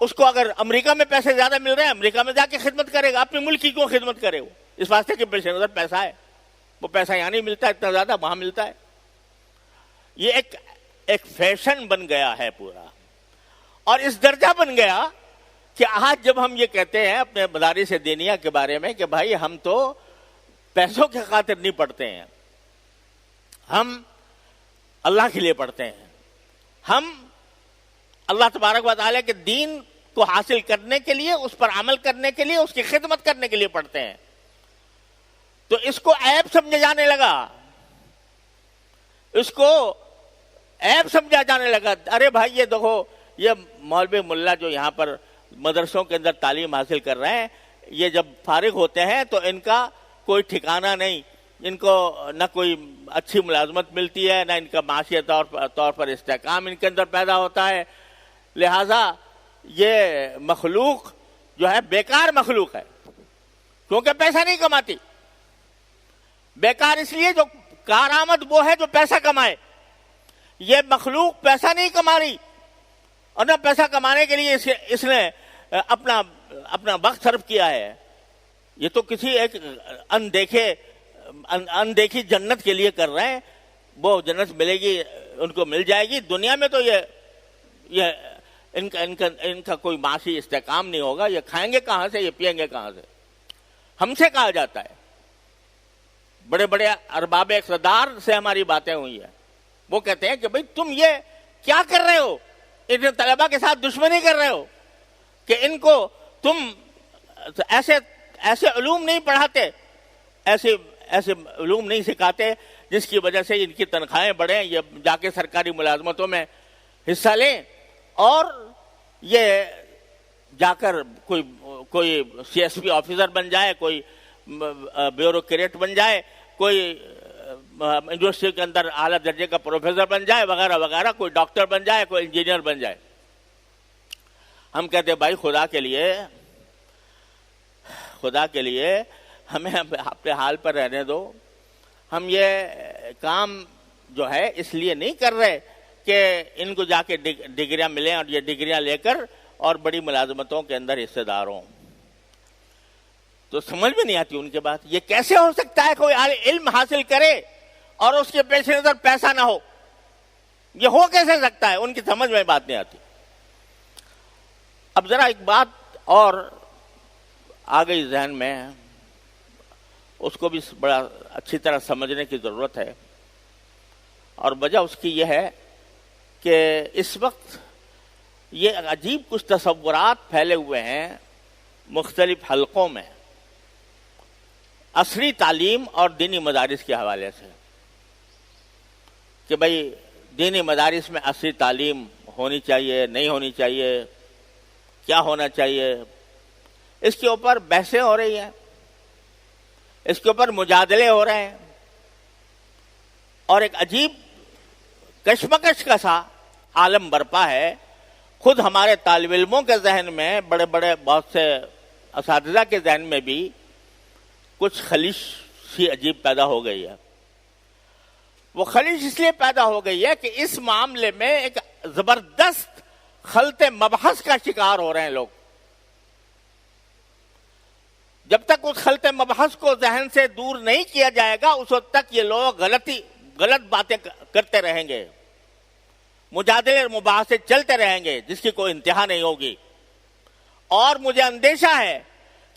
اس کو اگر امریکہ میں پیسے زیادہ مل رہے ہیں امریکہ میں جا کے خدمت کرے گا. اپنے ملک کی کیوں خدمت کرے؟ وہ اس واسطے کہ پیش نظر پیسہ ہے. وہ پیسہ یہاں نہیں ملتا اتنا زیادہ، وہاں ملتا ہے. یہ ایک فیشن بن گیا ہے پورا، اور اس درجہ بن گیا کہ آج جب ہم یہ کہتے ہیں اپنے مدارس دینیہ کے بارے میں کہ بھائی ہم تو پیسوں کے خاطر نہیں پڑھتے ہیں، ہم اللہ کے لیے پڑھتے ہیں، ہم اللہ تبارک و تعالیٰ کے دین کو حاصل کرنے کے لیے، اس پر عمل کرنے کے لیے، اس کی خدمت کرنے کے لیے پڑھتے ہیں، تو اس کو عیب سمجھا جانے لگا، اس کو عیب سمجھا جانے لگا. ارے بھائی یہ دیکھو، یہ مولوی ملا جو یہاں پر مدرسوں کے اندر تعلیم حاصل کر رہے ہیں، یہ جب فارغ ہوتے ہیں تو ان کا کوئی ٹھکانہ نہیں، ان کو نہ کوئی اچھی ملازمت ملتی ہے، نہ ان کا معاشی طور پر استحکام ان کے اندر پیدا ہوتا ہے. لہذا یہ مخلوق جو ہے بیکار مخلوق ہے، کیونکہ پیسہ نہیں کماتی. بیکار اس لیے جو کارآمد وہ ہے جو پیسہ کمائے. یہ مخلوق پیسہ نہیں کما رہی، اور نہ پیسہ کمانے کے لیے اس نے اپنا وقت صرف کیا ہے. یہ تو کسی ایک اندیکھی جنت کے لیے کر رہے ہیں. وہ جنت ملے گی، ان کو مل جائے گی. دنیا میں تو یہ ان کا کوئی معاشی استحکام نہیں ہوگا. یہ کھائیں گے کہاں سے، یہ پیئیں گے کہاں سے؟ ہم سے کہا جاتا ہے، بڑے بڑے ارباب اقتدار سے ہماری باتیں ہوئی ہیں، وہ کہتے ہیں کہ بھئی تم یہ کیا کر رہے ہو، ان طلباء کے ساتھ دشمنی کر رہے ہو کہ ان کو تم ایسے علوم نہیں پڑھاتے، ایسے علوم نہیں سکھاتے جس کی وجہ سے ان کی تنخواہیں بڑھیں، یہ جا کے سرکاری ملازمتوں میں حصہ لیں اور یہ جا کر کوئی سی ایس پی آفیسر بن جائے، کوئی بیوروکریٹ بن جائے، کوئی یونیورسٹی کے اندر اعلیٰ درجے کا پروفیسر بن جائے وغیرہ وغیرہ، کوئی ڈاکٹر بن جائے، کوئی انجینئر بن جائے۔ ہم کہتے ہیں بھائی خدا کے لیے ہمیں اپنے حال پر رہنے دو۔ ہم یہ کام جو ہے اس لیے نہیں کر رہے کہ ان کو جا کے ڈگریاں ملیں اور یہ ڈگریاں لے کر اور بڑی ملازمتوں کے اندر حصے دار ہوں۔ تو سمجھ میں نہیں آتی ان کے بات، یہ کیسے ہو سکتا ہے کوئی علم حاصل کرے اور اس کے پیش نظر پیسہ نہ ہو؟ یہ ہو کیسے سکتا ہے؟ ان کی سمجھ میں بات نہیں آتی۔ اب ذرا ایک بات اور آ گئی ذہن میں، اس کو بھی بڑا اچھی طرح سمجھنے کی ضرورت ہے، اور وجہ اس کی یہ ہے کہ اس وقت یہ عجیب کچھ تصورات پھیلے ہوئے ہیں مختلف حلقوں میں عصری تعلیم اور دینی مدارس کے حوالے سے، کہ بھئی دینی مدارس میں عصری تعلیم ہونی چاہیے، نہیں ہونی چاہیے، کیا ہونا چاہیے، اس کے اوپر بحثیں ہو رہی ہیں، اس کے اوپر مجادلے ہو رہے ہیں، اور ایک عجیب کشمکش کا سا عالم برپا ہے۔ خود ہمارے طالب علموں کے ذہن میں، بڑے بڑے بہت سے اساتذہ کے ذہن میں بھی کچھ خلش سی عجیب پیدا ہو گئی ہے۔ وہ خلش اس لیے پیدا ہو گئی ہے کہ اس معاملے میں ایک زبردست خلط مبحث کا شکار ہو رہے ہیں لوگ۔ جب تک اس خلط مبحث کو ذہن سے دور نہیں کیا جائے گا اس وقت تک یہ لوگ غلط باتیں کرتے رہیں گے، مجادلے اور مباحثے چلتے رہیں گے جس کی کوئی انتہا نہیں ہوگی۔ اور مجھے اندیشہ ہے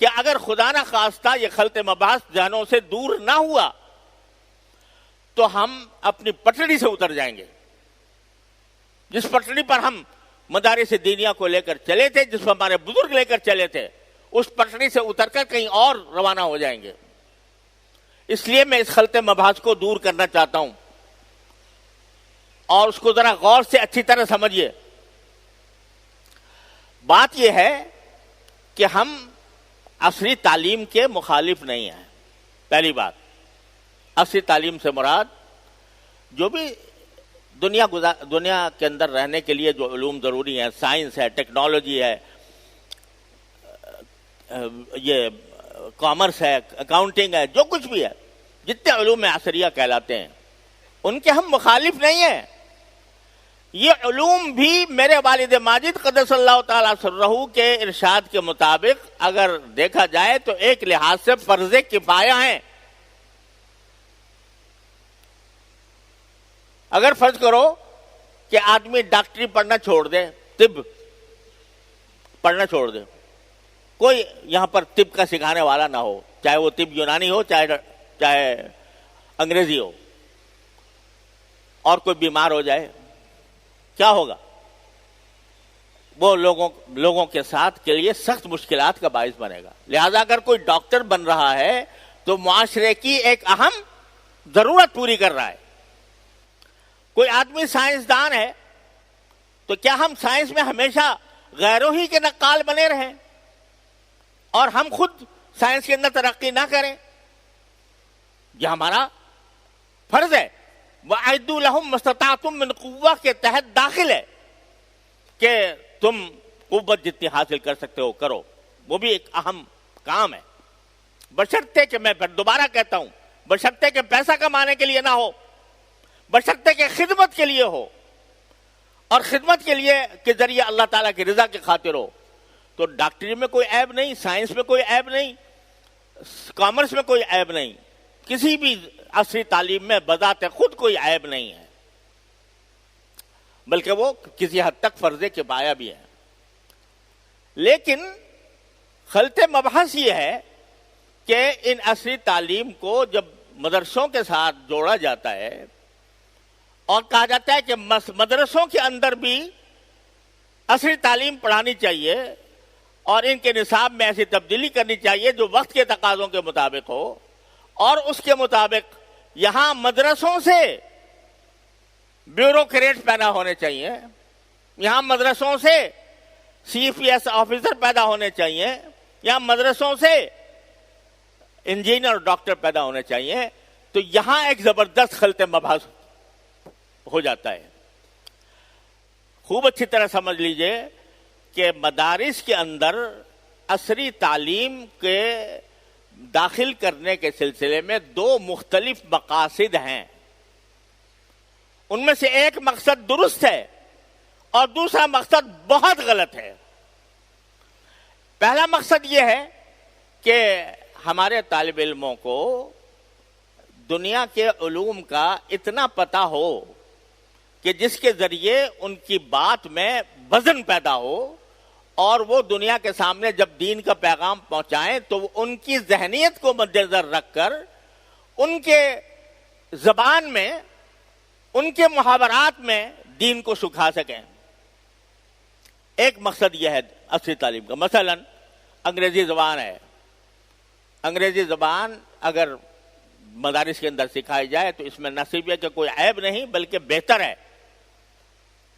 کہ اگر خدا نہ خواستہ یہ خلط مباحث ذہنوں سے دور نہ ہوا تو ہم اپنی پٹڑی سے اتر جائیں گے۔ جس پٹڑی پر ہم مدارس دینیہ کو لے کر چلے تھے، جس پر ہمارے بزرگ لے کر چلے تھے، اس پٹڑی سے اتر کر کہیں اور روانہ ہو جائیں گے۔ اس لیے میں اس خلط مباحث کو دور کرنا چاہتا ہوں، اور اس کو ذرا غور سے اچھی طرح سمجھیے۔ بات یہ ہے کہ ہم عصری تعلیم کے مخالف نہیں ہیں۔ پہلی بات، عصری تعلیم سے مراد جو بھی دنیا کے اندر رہنے کے لیے جو علوم ضروری ہیں، سائنس ہے، ٹیکنالوجی ہے، یہ کامرس ہے، اکاؤنٹنگ ہے، جو کچھ بھی ہے، جتنے علوم عصریہ کہلاتے ہیں ان کے ہم مخالف نہیں ہیں۔ یہ علوم بھی میرے والد ماجد قدس اللہ تعالی سرہ کے ارشاد کے مطابق اگر دیکھا جائے تو ایک لحاظ سے فرض کفایہ ہیں۔ اگر فرض کرو کہ آدمی ڈاکٹری پڑھنا چھوڑ دے، طب پڑھنا چھوڑ دے، کوئی یہاں پر طب کا سکھانے والا نہ ہو، چاہے وہ طب یونانی ہو چاہے انگریزی ہو، اور کوئی بیمار ہو جائے، کیا ہوگا؟ وہ لوگوں کے ساتھ کے لیے سخت مشکلات کا باعث بنے گا۔ لہذا اگر کوئی ڈاکٹر بن رہا ہے تو معاشرے کی ایک اہم ضرورت پوری کر رہا ہے۔ کوئی آدمی سائنسدان ہے تو کیا ہم سائنس میں ہمیشہ غیروں ہی کے نقال بنے رہیں اور ہم خود سائنس کے اندر ترقی نہ کریں؟ یہ ہمارا فرض ہے۔ وَأَعِدُّوا لَهُم مَّا اسْتَطَعْتُم مِّن قُوَّةٍ کے تحت داخل ہے کہ تم قوت جتنی حاصل کر سکتے ہو کرو، وہ بھی ایک اہم کام ہے، بشرطے کہ میں پھر دوبارہ کہتا ہوں، بشرطے کہ پیسہ کمانے کے لیے نہ ہو، بشرطے کہ خدمت کے لیے ہو، اور خدمت کے لیے کے ذریعے اللہ تعالیٰ کی رضا کی خاطر ہو۔ تو ڈاکٹری میں کوئی عیب نہیں، سائنس میں کوئی عیب نہیں، کامرس میں کوئی عیب نہیں، کسی بھی عصری تعلیم میں بذات خود کوئی عیب نہیں ہے، بلکہ وہ کسی حد تک فرض کفایہ بھی ہے۔ لیکن خلط مبحث یہ ہے کہ ان عصری تعلیم کو جب مدرسوں کے ساتھ جوڑا جاتا ہے اور کہا جاتا ہے کہ مدرسوں کے اندر بھی عصری تعلیم پڑھانی چاہیے، اور ان کے نصاب میں ایسی تبدیلی کرنی چاہیے جو وقت کے تقاضوں کے مطابق ہو، اور اس کے مطابق یہاں مدرسوں سے بیوروکریٹ پیدا ہونے چاہیے، یہاں مدرسوں سے CPS آفیسر پیدا ہونے چاہیے، یہاں مدرسوں سے انجینئر اور ڈاکٹر پیدا ہونے چاہیے. تو یہاں ایک زبردست خلط مباحث ہو جاتا ہے. خوب اچھی طرح سمجھ لیجئے کہ مدارس کے اندر عصری تعلیم کے داخل کرنے کے سلسلے میں دو مختلف مقاصد ہیں. ان میں سے ایک مقصد درست ہے اور دوسرا مقصد بہت غلط ہے. پہلا مقصد یہ ہے کہ ہمارے طالب علموں کو دنیا کے علوم کا اتنا پتہ ہو کہ جس کے ذریعے ان کی بات میں وزن پیدا ہو، اور وہ دنیا کے سامنے جب دین کا پیغام پہنچائیں تو ان کی ذہنیت کو مد نظر رکھ کر ان کے زبان میں، ان کے محاورات میں دین کو سکھا سکیں. ایک مقصد یہ ہے عصری تعلیم کا. مثلا انگریزی زبان ہے، انگریزی زبان اگر مدارس کے اندر سکھائی جائے تو اس میں نہ صرف یہ کہ کوئی عیب نہیں بلکہ بہتر ہے،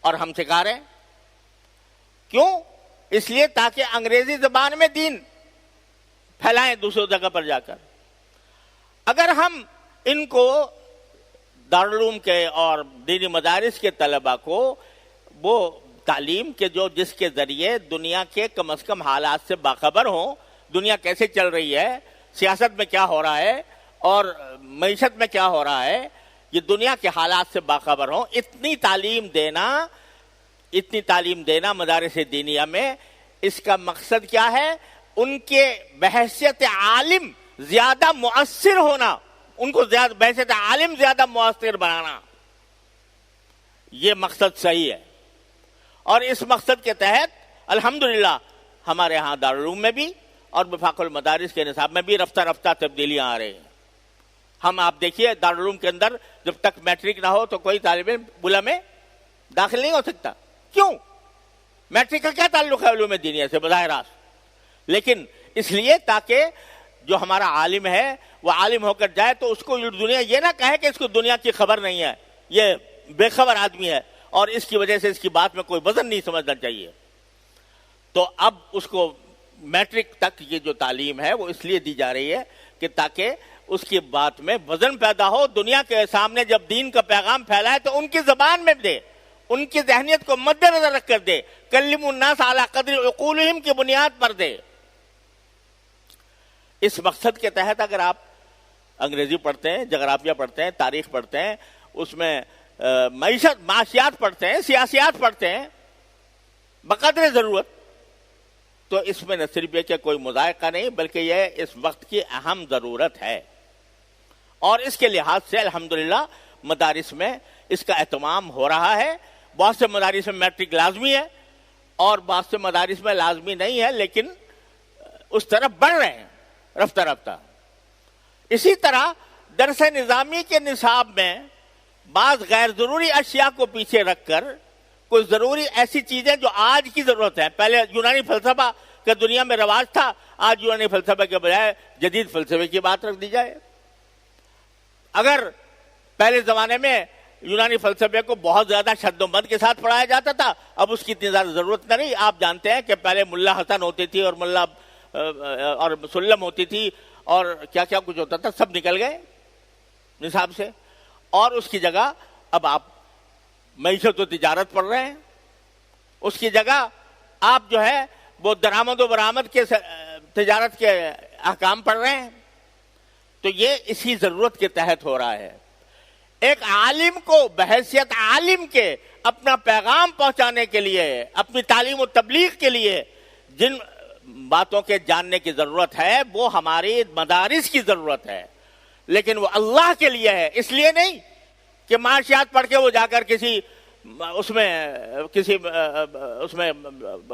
اور ہم سکھا رہے ہیں. کیوں؟ اس لیے تاکہ انگریزی زبان میں دین پھیلائیں دوسروں جگہ پر جا کر. اگر ہم ان کو دارالعلوم کے اور دینی مدارس کے طلباء کو وہ تعلیم کے جس کے ذریعے دنیا کے کم از کم حالات سے باخبر ہوں، دنیا کیسے چل رہی ہے، سیاست میں کیا ہو رہا ہے اور معیشت میں کیا ہو رہا ہے، یہ دنیا کے حالات سے باخبر ہوں، اتنی تعلیم دینا مدارس دینیہ میں، اس کا مقصد کیا ہے؟ ان کے بحیثیت عالم زیادہ مؤثر ہونا، ان کو بحیثیت عالم زیادہ مؤثر بنانا. یہ مقصد صحیح ہے، اور اس مقصد کے تحت الحمدللہ ہمارے ہاں دارالعلوم میں بھی اور وفاق المدارس کے نصاب میں بھی رفتہ رفتہ تبدیلیاں آ رہی ہیں. ہم آپ دیکھیے دارالعلوم کے اندر جب تک میٹرک نہ ہو تو کوئی طالب علم بلا میں داخل نہیں ہو سکتا. کیوں؟ میٹرک کا کیا تعلق ہے علوم دینیہ سے بظاہر راست؟ لیکن اس لیے تاکہ جو ہمارا عالم ہے وہ عالم ہو کر جائے تو اس کو دنیا یہ نہ کہے کہ اس کو دنیا کی خبر نہیں ہے، یہ بے خبر آدمی ہے اور اس کی وجہ سے اس کی بات میں کوئی وزن نہیں سمجھنا چاہیے. تو اب اس کو میٹرک تک یہ جو تعلیم ہے وہ اس لیے دی جا رہی ہے کہ تاکہ اس کی بات میں وزن پیدا ہو، دنیا کے سامنے جب دین کا پیغام پھیلائے تو ان کی زبان میں دے، ان کی ذہنیت کو مد نظر رکھ کر دے، کلم الناس علی قدر عقولہم کی بنیاد پر دے. اس مقصد کے تحت اگر آپ انگریزی پڑھتے ہیں، جغرافیہ پڑھتے ہیں، تاریخ پڑھتے ہیں، اس میں معاشیات پڑھتے ہیں، سیاسیات پڑھتے ہیں بقدر ضرورت، تو اس میں نہ صرف یہ کہ کوئی مذائقہ نہیں بلکہ یہ اس وقت کی اہم ضرورت ہے. اور اس کے لحاظ سے الحمدللہ مدارس میں اس کا اہتمام ہو رہا ہے. بہت سے مدارس میں میٹرک لازمی ہے اور بہت سے مدارس میں لازمی نہیں ہے، لیکن اس طرف بڑھ رہے ہیں رفتہ رفتہ. اسی طرح درس نظامی کے نصاب میں بعض غیر ضروری اشیاء کو پیچھے رکھ کر کوئی ضروری ایسی چیزیں جو آج کی ضرورت ہے. پہلے یونانی فلسفہ کا دنیا میں رواج تھا، آج یونانی فلسفہ کے بجائے جدید فلسفے کی بات رکھ دی جائے. اگر پہلے زمانے میں یونانی فلسفے کو بہت زیادہ شد و مد کے ساتھ پڑھایا جاتا تھا، اب اس کی اتنی زیادہ ضرورت نہیں. آپ جانتے ہیں کہ پہلے ملا حسن ہوتی تھی اور ملا اور سلم ہوتی تھی اور کیا کیا کچھ ہوتا تھا، سب نکل گئے نصاب سے، اور اس کی جگہ اب آپ معیشت و تجارت پڑھ رہے ہیں. اس کی جگہ آپ جو ہے وہ درآمد و برآمد کے تجارت کے احکام پڑھ رہے ہیں. تو یہ اسی ضرورت کے تحت ہو رہا ہے. ایک عالم کو بحیثیت عالم کے اپنا پیغام پہنچانے کے لیے، اپنی تعلیم و تبلیغ کے لیے جن باتوں کے جاننے کی ضرورت ہے وہ ہماری مدارس کی ضرورت ہے، لیکن وہ اللہ کے لیے ہے. اس لیے نہیں کہ معاشیات پڑھ کے وہ جا کر کسی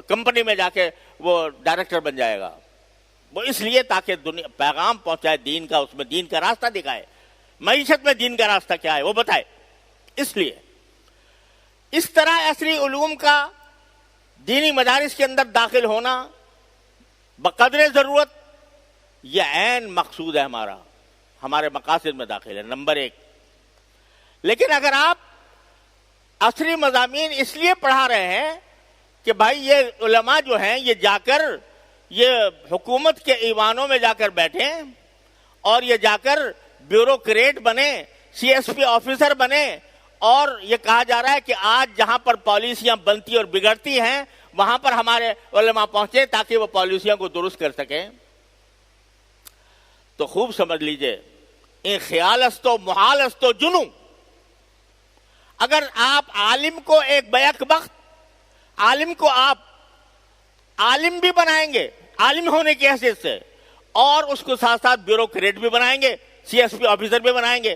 کمپنی میں جا کے وہ ڈائریکٹر بن جائے گا. وہ اس لیے تاکہ پیغام پہنچائے دین کا، اس میں دین کا راستہ دکھائے، معیشت میں دین کا راستہ کیا ہے وہ بتائے. اس لیے اس طرح عصری علوم کا دینی مدارس کے اندر داخل ہونا بقدر ضرورت، یہ عین مقصود ہے ہمارے مقاصد میں داخل ہے، نمبر 1۔ لیکن اگر آپ عصری مضامین اس لیے پڑھا رہے ہیں کہ بھائی یہ علماء جو ہیں یہ جا کر یہ حکومت کے ایوانوں میں جا کر بیٹھیں اور یہ جا کر بیوروکریٹ بنے، سی ایس پی آفیسر بنے، اور یہ کہا جا رہا ہے کہ آج جہاں پر پالیسیاں بنتی اور بگڑتی ہیں وہاں پر ہمارے علماء پہنچے تاکہ وہ پالیسیوں کو درست کر سکیں، تو خوب سمجھ لیجئے ان خیال استو محال استو جنو۔ اگر آپ عالم کو ایک بیک وقت عالم کو آپ عالم بھی بنائیں گے عالم ہونے کی حیثیت سے، اور اس کو ساتھ ساتھ بیوروکریٹ بھی بنائیں گے، سی ایس پی آفیسر بھی بنائیں گے،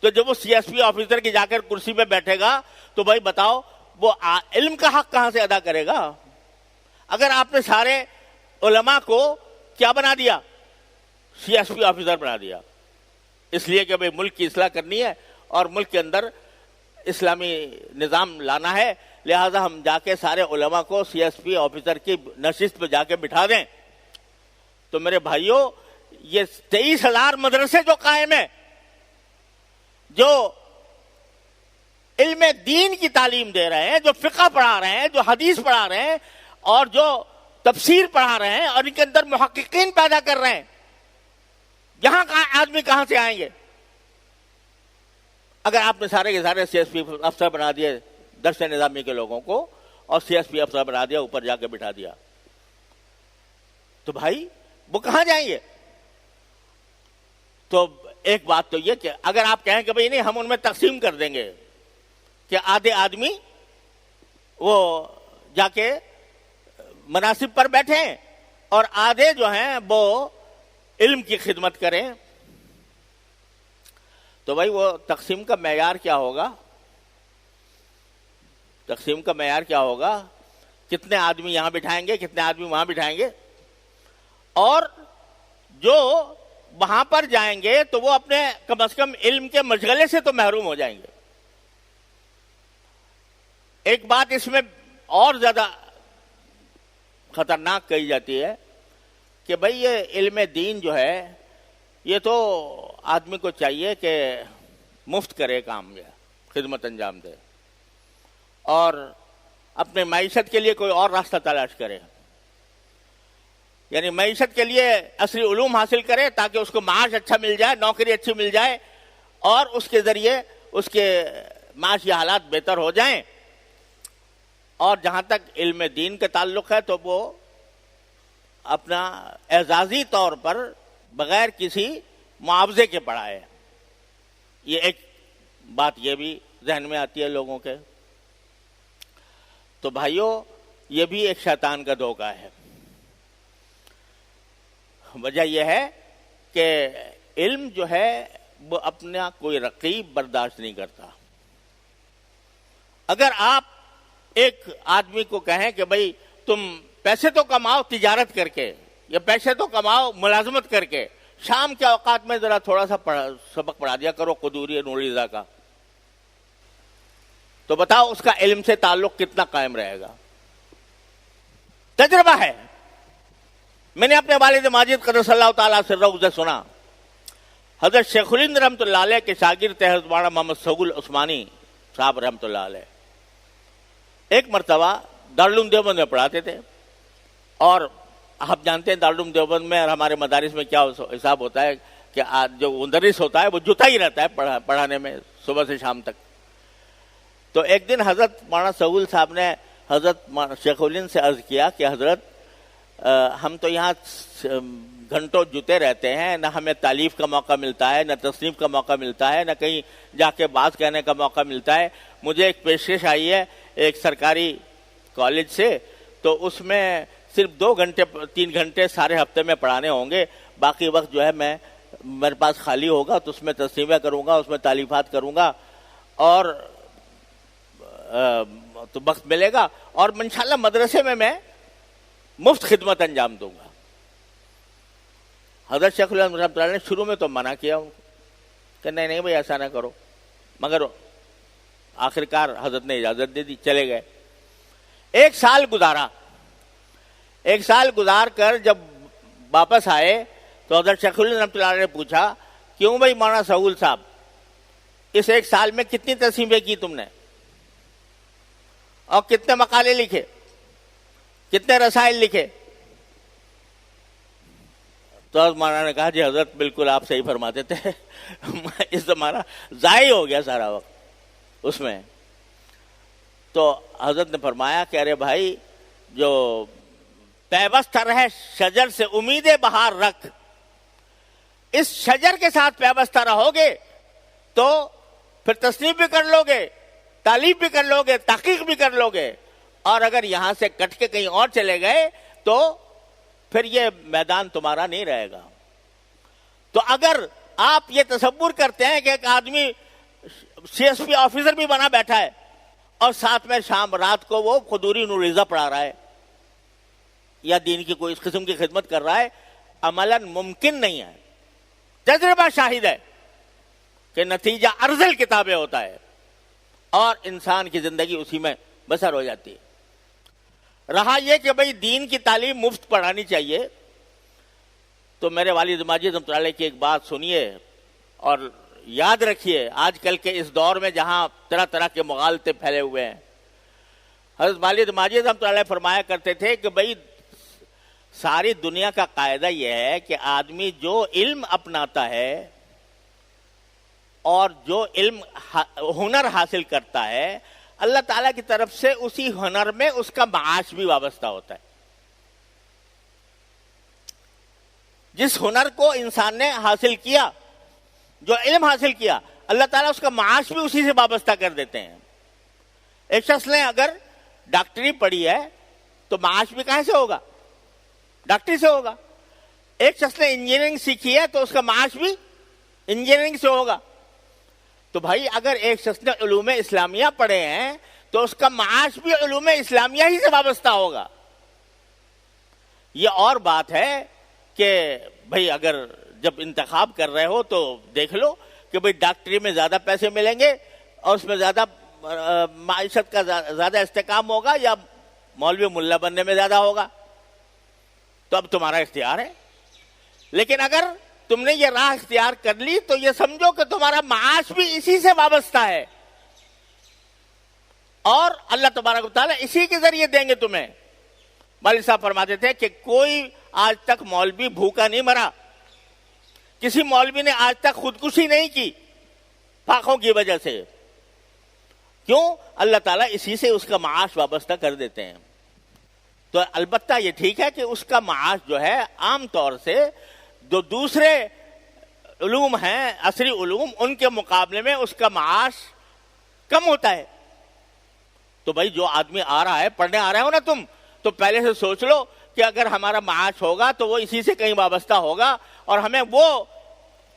تو جب وہ سی ایس پی آفیسر کی جا کر کرسی پہ بیٹھے گا تو بھائی بتاؤ وہ علم کا حق کہاں سے ادا کرے گا؟ اگر آپ نے سارے علماء کو کیا بنا دیا؟ سی ایس پی آفیسر بنا دیا، اس لیے کہ بھئی ملک کی اصلاح کرنی ہے اور ملک کے اندر اسلامی نظام لانا ہے، لہذا ہم جا کے سارے علماء کو سی ایس پی آفیسر کی نشست پہ جا کے بٹھا دیں۔ تو میرے بھائیوں، یہ 23,000 مدرسے جو قائم ہیں، جو علم دین کی تعلیم دے رہے ہیں، جو فقہ پڑھا رہے ہیں، جو حدیث پڑھا رہے ہیں اور جو تفسیر پڑھا رہے ہیں اور ان کے اندر محققین پیدا کر رہے ہیں، یہاں آدمی کہاں سے آئیں گے؟ اگر آپ نے سارے کے سارے سی ایس پی افسر بنا دیے درس نظامی کے لوگوں کو اور سی ایس پی افسر بنا دیا، اوپر جا کے بٹھا دیا، تو بھائی وہ کہاں جائیں گے؟ تو ایک بات تو یہ کہ اگر آپ کہیں کہ بھئی نہیں ہم ان میں تقسیم کر دیں گے کہ آدھے آدمی وہ جا کے مناصب پر بیٹھیں اور آدھے جو ہیں وہ علم کی خدمت کریں، تو بھائی وہ تقسیم کا معیار کیا ہوگا؟ تقسیم کا معیار کیا ہوگا؟ کتنے آدمی یہاں بٹھائیں گے، کتنے آدمی وہاں بٹھائیں گے؟ اور جو وہاں پر جائیں گے تو وہ اپنے کم از کم علم کے مشغلے سے تو محروم ہو جائیں گے۔ ایک بات اس میں اور زیادہ خطرناک کہی جاتی ہے کہ بھئی یہ علم دین جو ہے یہ تو آدمی کو چاہیے کہ مفت کرے کام، یا خدمت انجام دے اور اپنے معیشت کے لیے کوئی اور راستہ تلاش کرے، یعنی معیشت کے لیے عصری علوم حاصل کرے تاکہ اس کو معاش اچھا مل جائے، نوکری اچھی مل جائے اور اس کے ذریعے اس کے معاشی حالات بہتر ہو جائیں۔ اور جہاں تک علم دین کا تعلق ہے تو وہ اپنا اعزازی طور پر بغیر کسی معاوضے کے پڑھائے۔ یہ ایک بات یہ بھی ذہن میں آتی ہے لوگوں کے۔ تو بھائیوں، یہ بھی ایک شیطان کا دھوکہ ہے۔ وجہ یہ ہے کہ علم جو ہے وہ اپنا کوئی رقیب برداشت نہیں کرتا۔ اگر آپ ایک آدمی کو کہیں کہ بھئی تم پیسے تو کماؤ تجارت کر کے، یا پیسے تو کماؤ ملازمت کر کے، شام کے اوقات میں ذرا تھوڑا سا سبق پڑھا دیا کرو قدوری نوری رضا کا، تو بتاؤ اس کا علم سے تعلق کتنا قائم رہے گا؟ تجربہ ہے، میں نے اپنے والد ماجد قدس اللہ تعالیٰ سرہ سے سنا۔ حضرت شیخ الہند رحمۃ اللہ علیہ کے شاگرد تھے حضرت مولانا محمد سہول عثمانی صاحب رحمۃ اللہ علیہ۔ ایک مرتبہ دارالعلوم دیوبند میں پڑھاتے تھے، اور آپ جانتے ہیں دارالعلوم دیوبند میں اور ہمارے مدارس میں کیا حساب ہوتا ہے کہ جو مدرس ہوتا ہے وہ جتا ہی رہتا ہے پڑھانے میں صبح سے شام تک۔ تو ایک دن حضرت مولانا سہول صاحب نے حضرت شیخ الہند سے عرض کیا کہ حضرت ہم تو یہاں گھنٹوں جتے رہتے ہیں، نہ ہمیں تعلیف کا موقع ملتا ہے، نہ تصنیف کا موقع ملتا ہے، نہ کہیں جا کے بات کہنے کا موقع ملتا ہے۔ مجھے ایک پیشکش آئی ہے ایک سرکاری کالج سے، تو اس میں صرف 2 گھنٹے 3 گھنٹے سارے ہفتے میں پڑھانے ہوں گے، باقی وقت جو ہے میرے پاس خالی ہوگا تو اس میں تصنیفیں کروں گا، اس میں تالیفات کروں گا، اور تو وقت ملے گا، اور انشاءاللہ مدرسے میں مفت خدمت انجام دوں گا۔ حضرت شیخ الہند رحمۃ اللہ نے شروع میں تو منع کیا کہ نہیں بھائی ایسا نہ کرو، مگر آخر کار حضرت نے اجازت دے دی، چلے گئے۔ 1 سال گزارا، ایک سال گزار کر جب واپس آئے تو حضرت شیخ الہند رحمۃ اللہ علیہ نے پوچھا کیوں بھائی مولانا سہول صاحب اس ایک سال میں کتنی تصنیفیں کی تم نے اور کتنے مقالے لکھے, کتنے رسائل لکھے؟ تو حضرت مولانا نے کہا جی حضرت بالکل آپ صحیح فرماتے تھے اس ہمارا ضائع ہو گیا سارا وقت اس میں. تو حضرت نے فرمایا کہ ارے بھائی جو پیوست رہے شجر سے امید بہار رکھ, اس شجر کے ساتھ پیوستہ رہو گے تو پھر تصنیف بھی کر لو گے, تعلیف بھی کر لو گے, تحقیق بھی کر لو گے, اور اگر یہاں سے کٹ کے کہیں اور چلے گئے تو پھر یہ میدان تمہارا نہیں رہے گا. تو اگر آپ یہ تصور کرتے ہیں کہ ایک آدمی سی ایس پی آفیسر بھی بنا بیٹھا ہے اور ساتھ میں شام رات کو وہ قدوری نوریزہ پڑھا رہا ہے یا دین کی کوئی اس قسم کی خدمت کر رہا ہے, عملاً ممکن نہیں ہے. تجربہ شاہد ہے کہ نتیجہ ارذل کتابیں ہوتا ہے اور انسان کی زندگی اسی میں بسر ہو جاتی ہے. رہا یہ کہ بھئی دین کی تعلیم مفت پڑھانی چاہیے, تو میرے والد ماجد رحمۃ اللہ علیہ کی ایک بات سنیے اور یاد رکھیے. آج کل کے اس دور میں جہاں طرح طرح کے مغالطے پھیلے ہوئے ہیں, حضرت والد ماجد رحمۃ اللہ علیہ فرمایا کرتے تھے کہ بھئی ساری دنیا کا قاعدہ یہ ہے کہ آدمی جو علم اپناتا ہے اور جو علم ہنر حاصل کرتا ہے, اللہ تعالیٰ کی طرف سے اسی ہنر میں اس کا معاش بھی وابستہ ہوتا ہے. جس ہنر کو انسان نے حاصل کیا, جو علم حاصل کیا, اللہ تعالیٰ اس کا معاش بھی اسی سے وابستہ کر دیتے ہیں. ایک شخص نے اگر ڈاکٹری پڑھی ہے تو معاش بھی کہاں سے ہوگا؟ ڈاکٹری سے ہوگا. ایک شخص نے انجینئرنگ سیکھی ہے تو اس کا معاش بھی انجینئرنگ سے ہوگا. تو بھائی اگر ایک شخص نے علوم اسلامیہ پڑھے ہیں تو اس کا معاش بھی علوم اسلامیہ ہی سے وابستہ ہوگا. یہ اور بات ہے کہ بھئی اگر جب انتخاب کر رہے ہو تو دیکھ لو کہ بھئی ڈاکٹری میں زیادہ پیسے ملیں گے اور اس میں زیادہ معیشت کا زیادہ استحکام ہوگا یا مولوی ملا بننے میں زیادہ ہوگا, تو اب تمہارا اختیار ہے. لیکن اگر تم نے یہ راہ اختیار کر لی تو یہ سمجھو کہ تمہارا معاش بھی اسی سے وابستہ ہے اور اللہ تبارک و تعالیٰ اسی کے ذریعے دیں گے تمہیں. والد صاحب فرماتے تھے کہ کوئی آج تک مولوی بھوکا نہیں مرا, کسی مولوی نے آج تک خودکشی نہیں کی فاقوں کی وجہ سے. کیوں؟ اللہ تعالیٰ اسی سے اس کا معاش وابستہ کر دیتے ہیں. تو البتہ یہ ٹھیک ہے کہ اس کا معاش جو ہے عام طور سے جو دوسرے علوم ہیں, عصری علوم, ان کے مقابلے میں اس کا معاش کم ہوتا ہے. تو بھائی جو آدمی آ رہا ہے, پڑھنے آ رہے ہو نا تم, تو پہلے سے سوچ لو کہ اگر ہمارا معاش ہوگا تو وہ اسی سے کہیں وابستہ ہوگا اور ہمیں وہ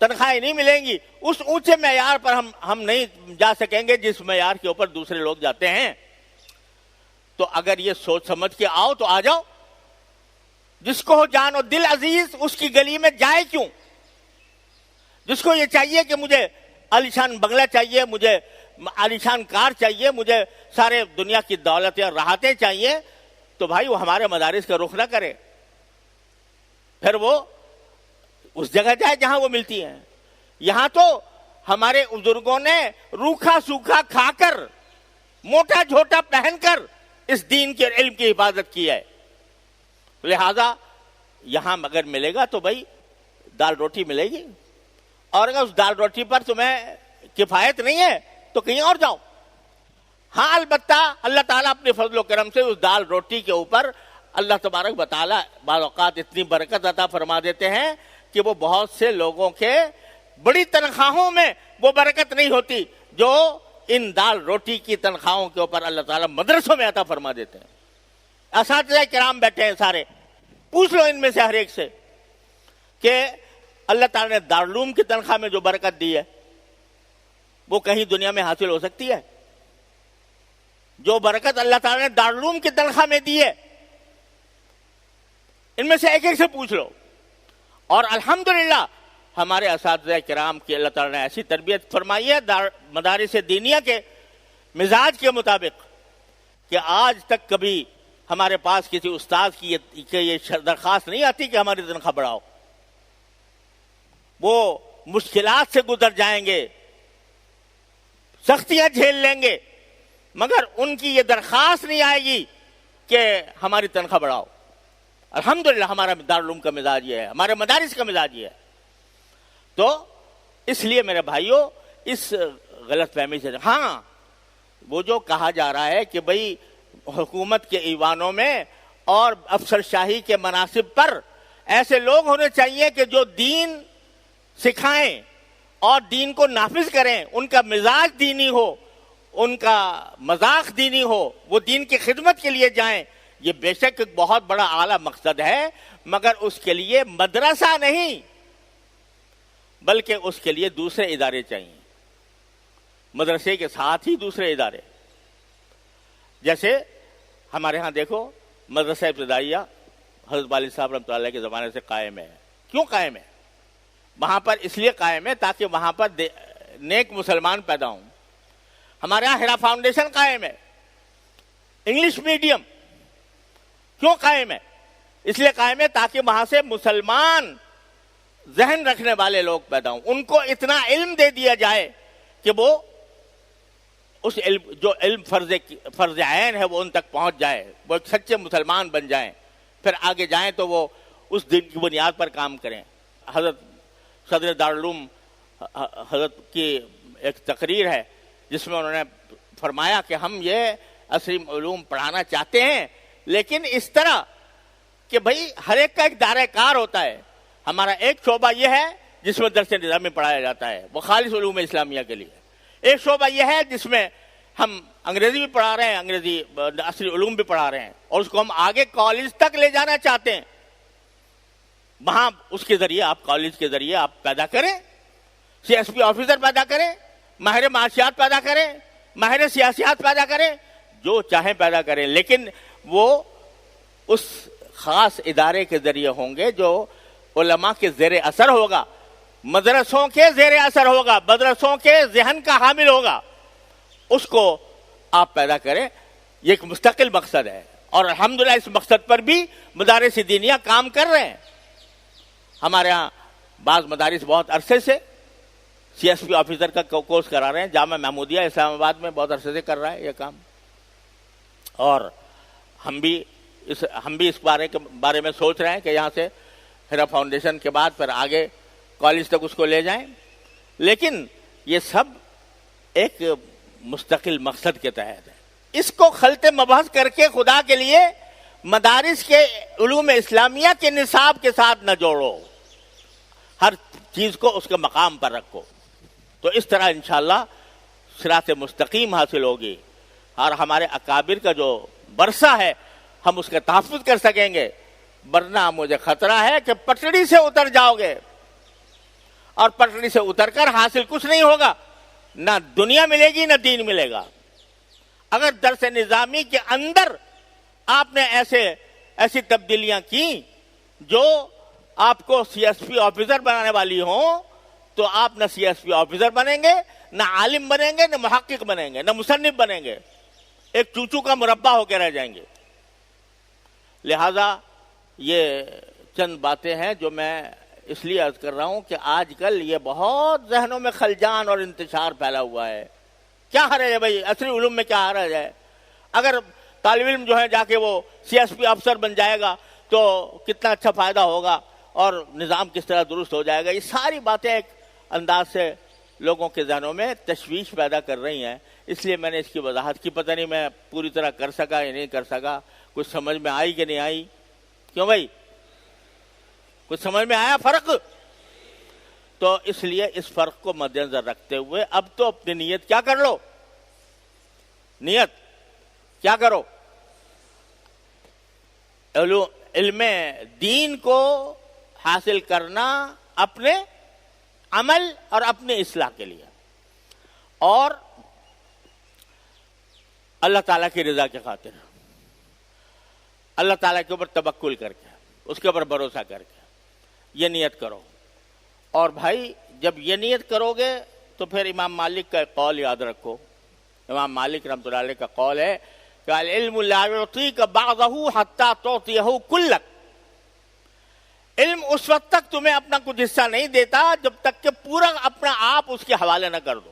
تنخواہیں نہیں ملیں گی, اس اونچے معیار پر ہم نہیں جا سکیں گے جس معیار کے اوپر دوسرے لوگ جاتے ہیں. تو اگر یہ سوچ سمجھ کے آؤ تو آ جاؤ. جس کو ہو جان و دل عزیز اس کی گلی میں جائے کیوں؟ جس کو یہ چاہیے کہ مجھے عالیشان بنگلہ چاہیے, مجھے عالیشان کار چاہیے, مجھے سارے دنیا کی دولتیں اور راحتیں چاہیے, تو بھائی وہ ہمارے مدارس کا رخ نہ کرے, پھر وہ اس جگہ جائے جہاں وہ ملتی ہیں. یہاں تو ہمارے بزرگوں نے روکھا سوکھا کھا کر, موٹا جھوٹا پہن کر اس دین کے علم کی حفاظت کی ہے. لہذا یہاں اگر ملے گا تو بھائی دال روٹی ملے گی, اور اگر اس دال روٹی پر تمہیں کفایت نہیں ہے تو کہیں اور جاؤ. ہاں البتہ اللہ تعالیٰ اپنے فضل و کرم سے اس دال روٹی کے اوپر اللہ تبارک و تعالیٰ بعض اوقات اتنی برکت عطا فرما دیتے ہیں کہ وہ بہت سے لوگوں کے بڑی تنخواہوں میں وہ برکت نہیں ہوتی جو ان دال روٹی کی تنخواہوں کے اوپر اللہ تعالیٰ مدرسوں میں عطا فرما دیتے ہیں. اساتذہ کرام بیٹھے ہیں سارے, پوچھ لو ان میں سے ہر ایک سے کہ اللہ تعالیٰ نے دارالعلوم کی تنخواہ میں جو برکت دی ہے وہ کہیں دنیا میں حاصل ہو سکتی ہے؟ جو برکت اللہ تعالیٰ نے دارالعلوم کی تنخواہ میں دی ہے ان میں سے ایک ایک سے پوچھ لو. اور الحمدللہ ہمارے اساتذہ کرام کی اللہ تعالیٰ نے ایسی تربیت فرمائی ہے مدارس دینیہ کے مزاج کے مطابق کہ آج تک کبھی ہمارے پاس کسی استاد کی یہ درخواست نہیں آتی کہ ہماری تنخواہ بڑھاؤ. وہ مشکلات سے گزر جائیں گے, سختیاں جھیل لیں گے, مگر ان کی یہ درخواست نہیں آئے گی کہ ہماری تنخواہ بڑھاؤ. الحمدللہ ہمارا دارالعلوم کا مزاج یہ ہے, ہمارے مدارس کا مزاج یہ ہے. تو اس لیے میرے بھائیوں اس غلط فہمی سے, ہاں وہ جو کہا جا رہا ہے کہ بھئی حکومت کے ایوانوں میں اور افسر شاہی کے مناصب پر ایسے لوگ ہونے چاہیے کہ جو دین سکھائیں اور دین کو نافذ کریں, ان کا مزاج دینی ہو, ان کا مذاق دینی ہو, وہ دین کی خدمت کے لیے جائیں. یہ بے شک ایک بہت بڑا اعلیٰ مقصد ہے, مگر اس کے لیے مدرسہ نہیں بلکہ اس کے لیے دوسرے ادارے چاہیے, مدرسے کے ساتھ ہی دوسرے ادارے. جیسے ہمارے ہاں دیکھو مدرسہ ابتدائیہ حضرت والد صاحب رحمۃ اللہ کے زمانے سے قائم ہے. کیوں قائم ہے؟ وہاں پر اس لیے قائم ہے تاکہ وہاں پر نیک مسلمان پیدا ہوں. ہمارے یہاں ہیرا فاؤنڈیشن قائم ہے, انگلش میڈیم. کیوں قائم ہے؟ اس لیے قائم ہے تاکہ وہاں سے مسلمان ذہن رکھنے والے لوگ پیدا ہوں, ان کو اتنا علم دے دیا جائے کہ وہ اس علم جو علم فرض عین ہے وہ ان تک پہنچ جائے, وہ ایک سچے مسلمان بن جائیں, پھر آگے جائیں تو وہ اس دین کی بنیاد پر کام کریں. حضرت صدر دارالعلوم حضرت کی ایک تقریر ہے جس میں انہوں نے فرمایا کہ ہم یہ عصری علوم پڑھانا چاہتے ہیں, لیکن اس طرح کہ بھئی ہر ایک کا ایک دائرہ کار ہوتا ہے. ہمارا ایک شعبہ یہ ہے جس میں درس نظامی پڑھایا جاتا ہے, وہ خالص علوم اسلامیہ کے لیے. ایک شعبہ یہ ہے جس میں ہم انگریزی بھی پڑھا رہے ہیں, انگریزی عصری علوم بھی پڑھا رہے ہیں, اور اس کو ہم آگے کالج تک لے جانا چاہتے ہیں. وہاں اس کے ذریعے آپ کالج کے ذریعے آپ پیدا کریں, سی ایس پی آفیسر پیدا کریں, ماہر معاشیات پیدا کریں, ماہر سیاسیات پیدا کریں, جو چاہیں پیدا کریں, لیکن وہ اس خاص ادارے کے ذریعے ہوں گے جو علماء کے زیر اثر ہوگا, مدرسوں کے زیر اثر ہوگا, مدرسوں کے ذہن کا حامل ہوگا. اس کو آپ پیدا کریں. یہ ایک مستقل مقصد ہے, اور الحمدللہ اس مقصد پر بھی مدارس دینیہ کام کر رہے ہیں. ہمارے ہاں بعض مدارس بہت عرصے سے سی ایس پی آفیسر کا کورس کرا رہے ہیں. جامعہ محمودیہ اسلام آباد میں بہت عرصے سے کر رہا ہے یہ کام, اور ہم بھی اس بارے میں سوچ رہے ہیں کہ یہاں سے ہیرا فاؤنڈیشن کے بعد پھر آگے کالج تک اس کو لے جائیں. لیکن یہ سب ایک مستقل مقصد کے تحت ہے. اس کو خلط مبحث کر کے خدا کے لیے مدارس کے علوم اسلامیہ کے نصاب کے ساتھ نہ جوڑو, ہر چیز کو اس کے مقام پر رکھو. تو اس طرح انشاءاللہ صراط مستقیم حاصل ہوگی, اور ہمارے اکابر کا جو برسہ ہے ہم اس کا تحفظ کر سکیں گے. ورنہ مجھے خطرہ ہے کہ پٹڑی سے اتر جاؤ گے, اور پٹڑی سے اتر کر حاصل کچھ نہیں ہوگا, نہ دنیا ملے گی نہ دین ملے گا. اگر درس نظامی کے اندر آپ نے ایسی تبدیلیاں کی جو آپ کو سی ایس پی آفیسر بنانے والی ہوں, تو آپ نہ سی ایس پی آفیسر بنیں گے, نہ عالم بنیں گے, نہ محقق بنیں گے, نہ مصنف بنیں گے, ایک چوچو کا مربع ہو کے رہ جائیں گے. لہذا یہ چند باتیں ہیں جو میں اس لیے عرض کر رہا ہوں کہ آج کل یہ بہت ذہنوں میں خلجان اور انتشار پھیلا ہوا ہے. کیا حرج ہے بھائی, عصری علوم میں کیا حرج ہے؟ اگر طالب علم جو ہے جا کے وہ سی ایس پی افسر بن جائے گا تو کتنا اچھا فائدہ ہوگا, اور نظام کس طرح درست ہو جائے گا. یہ ساری باتیں ایک انداز سے لوگوں کے ذہنوں میں تشویش پیدا کر رہی ہیں. اس لیے میں نے اس کی وضاحت کی. پتہ نہیں میں پوری طرح کر سکا یا نہیں کر سکا, کچھ سمجھ میں آئی کہ نہیں آئی. کیوں بھائی, کچھ سمجھ میں آیا فرق؟ تو اس لیے اس فرق کو مد نظر رکھتے ہوئے اب تو اپنی نیت کیا کر لو, نیت کیا کرو, علم دین کو حاصل کرنا اپنے عمل اور اپنے اصلاح کے لیے, اور اللہ تعالیٰ کی رضا کی خاطر, اللہ تعالیٰ کے اوپر توکل کر کے, اس کے اوپر بھروسہ کر کے یہ نیت کرو. اور بھائی جب یہ نیت کرو گے تو پھر امام مالک کا ایک قول یاد رکھو. امام مالک رحمۃ اللہ علیہ کا قول ہے کہ العلم لا يعطيك بعضه حتى تعطيه كلك. علم اس وقت تک تمہیں اپنا کچھ حصہ نہیں دیتا جب تک کہ پورا اپنا آپ اس کے حوالے نہ کر دو.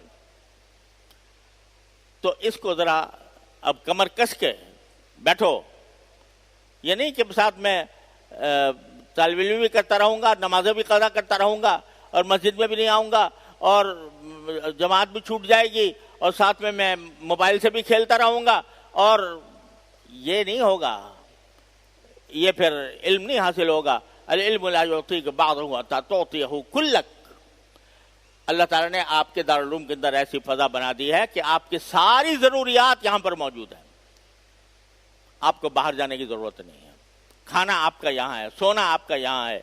تو اس کو ذرا اب کمر کس کے بیٹھو. یہ نہیں کہ ساتھ میں طالب علم بھی کرتا رہوں گا, نمازیں بھی قضا کرتا رہوں گا, اور مسجد میں بھی نہیں آؤں گا, اور جماعت بھی چھوٹ جائے گی, اور ساتھ میں موبائل سے بھی کھیلتا رہوں گا, اور یہ نہیں ہوگا. یہ پھر علم نہیں حاصل ہوگا. العلم لا يعطيك بعضه حتى تعطيه كلك. اللہ تعالیٰ نے آپ کے دارالعلوم کے اندر ایسی فضا بنا دی ہے کہ آپ کی ساری ضروریات یہاں پر موجود ہیں. آپ کو باہر جانے کی ضرورت نہیں ہے. کھانا آپ کا یہاں ہے, سونا آپ کا یہاں ہے,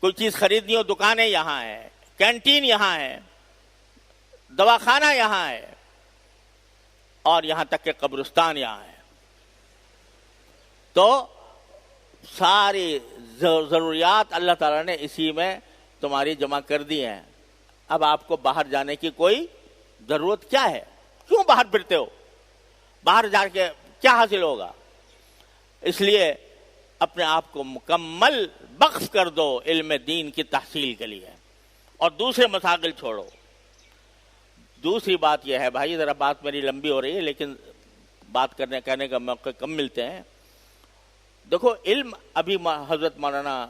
کوئی چیز خریدنی ہو دکانیں یہاں ہیں, کینٹین یہاں ہے, دواخانہ یہاں ہے, اور یہاں تک کہ قبرستان یہاں ہے. تو ساری ضروریات اللہ تعالیٰ نے اسی میں تمہاری جمع کر دی ہیں. اب آپ کو باہر جانے کی کوئی ضرورت کیا ہے؟ کیوں باہر پھرتے ہو؟ باہر جا کے کیا حاصل ہوگا؟ اس لیے اپنے آپ کو مکمل وقف کر دو علم دین کی تحصیل کے لیے, اور دوسرے مسائل چھوڑو. دوسری بات یہ ہے بھائی, ذرا بات میری لمبی ہو رہی ہے لیکن بات کہنے کا موقع کم ملتے ہیں. دیکھو علم, ابھی حضرت مولانا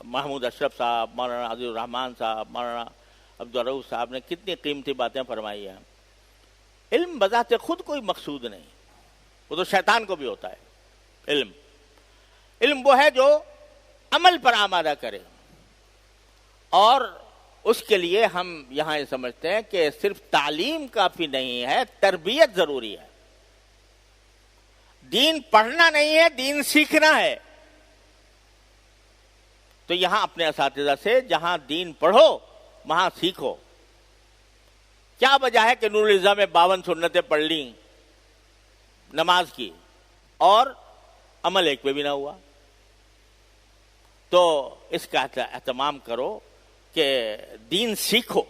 محمود اشرف صاحب, مولانا عزیز الرحمان صاحب, مولانا عبدالرؤوف صاحب نے کتنی قیمتی باتیں فرمائی ہیں. علم بذات خود کوئی مقصود نہیں, وہ تو شیطان کو بھی ہوتا ہے. علم وہ ہے جو عمل پر آمادہ کرے, اور اس کے لیے ہم یہاں یہ سمجھتے ہیں کہ صرف تعلیم کافی نہیں ہے, تربیت ضروری ہے. دین پڑھنا نہیں ہے, دین سیکھنا ہے. تو یہاں اپنے اساتذہ سے جہاں دین پڑھو وہاں سیکھو. کیا وجہ ہے کہ نور الازہ میں 52 سنتیں پڑھ لی نماز کی, اور عمل ایک پہ بھی نہ ہوا؟ تو اس کا اہتمام کرو کہ دین سیکھو.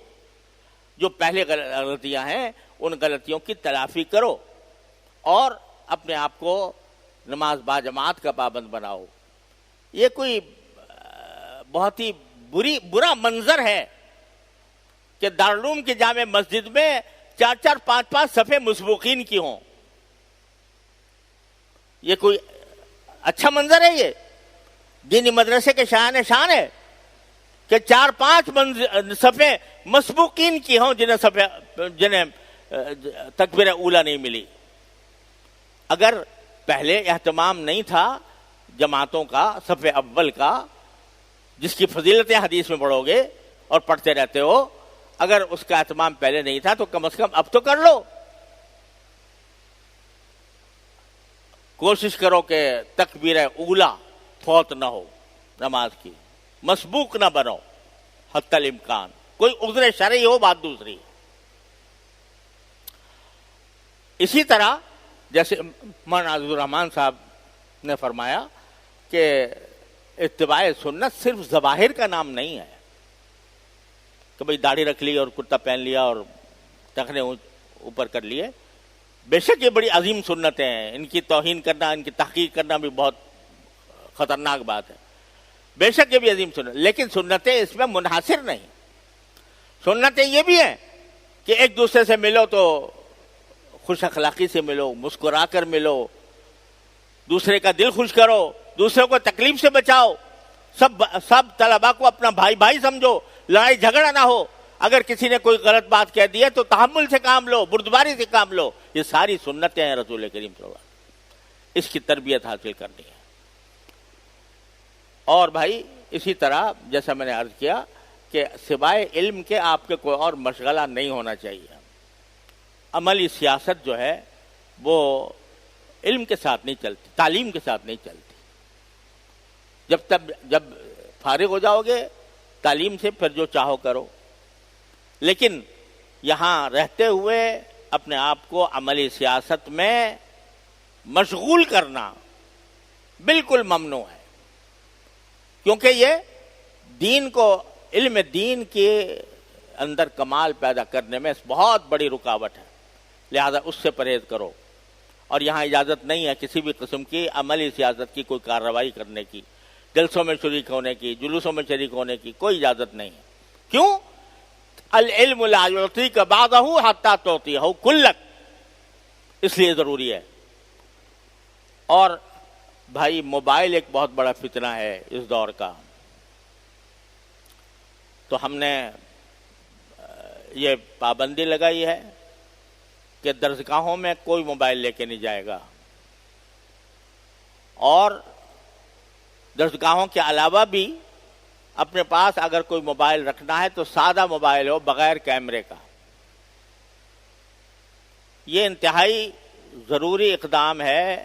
جو پہلے غلطیاں ہیں ان غلطیوں کی تلافی کرو, اور اپنے آپ کو نماز با جماعت کا پابند بناؤ. یہ کوئی بہت ہی برا منظر ہے کہ دارالعلوم کی جامع مسجد میں 4-4 5-5 صفیں مسبوقین کی ہوں. یہ کوئی اچھا منظر ہے؟ یہ دینی مدرسے کے شان ہے کہ 4-5 صفیں مسبوقین کی ہوں جنہیں تکبیر اولیٰ نہیں ملی. اگر پہلے اہتمام نہیں تھا جماعتوں کا, صف اول کا, جس کی فضیلتیں حدیث میں پڑھو گے اور پڑھتے رہتے ہو, اگر اس کا اہتمام پہلے نہیں تھا تو کم از کم اب تو کر لو. کوشش کرو کہ تکبیر اولیٰ فوت نہ ہو نماز کی, مسبوق نہ بنو حتی الامکان. کوئی عذر شرعی ہو بات دوسری. اسی طرح جیسے مولانا عزیز الرحمان صاحب نے فرمایا کہ اتباع سنت صرف ظواہر کا نام نہیں ہے کہ بھئی داڑھی رکھ لی اور کرتا پہن لیا اور ٹخنے اوپر کر لیے. بے شک یہ بڑی عظیم سنتیں ہیں, ان کی توہین کرنا, ان کی تحقیق کرنا بھی بہت خطرناک بات ہے. بے شک یہ بھی عظیم سنت, لیکن سنتیں اس میں منحصر نہیں. سنتیں یہ بھی ہیں کہ ایک دوسرے سے ملو تو خوش اخلاقی سے ملو, مسکرا کر ملو, دوسرے کا دل خوش کرو, دوسرے کو تکلیف سے بچاؤ, سب طلباء کو اپنا بھائی سمجھو, لڑائی جھگڑا نہ ہو. اگر کسی نے کوئی غلط بات کہہ دی ہے تو تحمل سے کام لو, بردباری سے کام لو. یہ ساری سنتیں ہیں رسول کریم صلی اللہ علیہ وسلم. اس کی تربیت حاصل کرنی ہے. اور بھائی اسی طرح جیسا میں نے عرض کیا کہ سوائے علم کے آپ کے کوئی اور مشغلہ نہیں ہونا چاہیے. عملی سیاست جو ہے وہ علم کے ساتھ نہیں چلتی, تعلیم کے ساتھ نہیں چلتی. جب فارغ ہو جاؤ گے تعلیم سے پھر جو چاہو کرو, لیکن یہاں رہتے ہوئے اپنے آپ کو عملی سیاست میں مشغول کرنا بالکل ممنوع ہے, کیونکہ یہ دین کو, علم دین کے اندر کمال پیدا کرنے میں بہت بڑی رکاوٹ ہے. لہذا اس سے پرہیز کرو. اور یہاں اجازت نہیں ہے کسی بھی قسم کی عملی سیاست کی کوئی کارروائی کرنے کی، جلسوں میں شریک ہونے کی، جلوسوں میں شریک ہونے کی کوئی اجازت نہیں ہے. کیوں؟ العلم لا یعطیک بعضہ حتی تعطیہ کلک، اس لیے ضروری ہے. اور بھائی موبائل ایک بہت بڑا فتنہ ہے اس دور کا. تو ہم نے یہ پابندی لگائی ہے کہ درسگاہوں میں کوئی موبائل لے کے نہیں جائے گا، اور درسگاہوں کے علاوہ بھی اپنے پاس اگر کوئی موبائل رکھنا ہے تو سادہ موبائل ہو بغیر کیمرے کا. یہ انتہائی ضروری اقدام ہے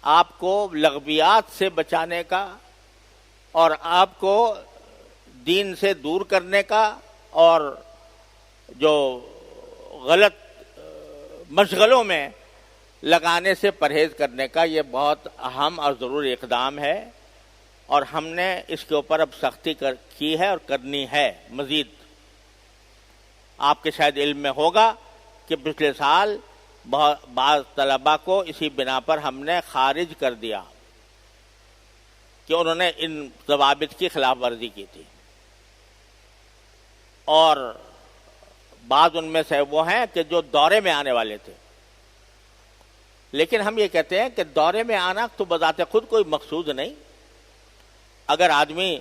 آپ کو لغویات سے بچانے کا اور آپ کو دین سے دور کرنے کا اور جو غلط مشغلوں میں لگانے سے پرہیز کرنے کا. یہ بہت اہم اور ضروری اقدام ہے اور ہم نے اس کے اوپر اب سختی کی ہے اور کرنی ہے مزید. آپ کے شاید علم میں ہوگا کہ پچھلے سال بعض طلباء کو اسی بنا پر ہم نے خارج کر دیا کہ انہوں نے ان ضوابط کی خلاف ورزی کی تھی، اور بعض ان میں سے وہ ہیں کہ جو دورے میں آنے والے تھے. لیکن ہم یہ کہتے ہیں کہ دورے میں آنا تو بذات خود کوئی مقصود نہیں. اگر آدمی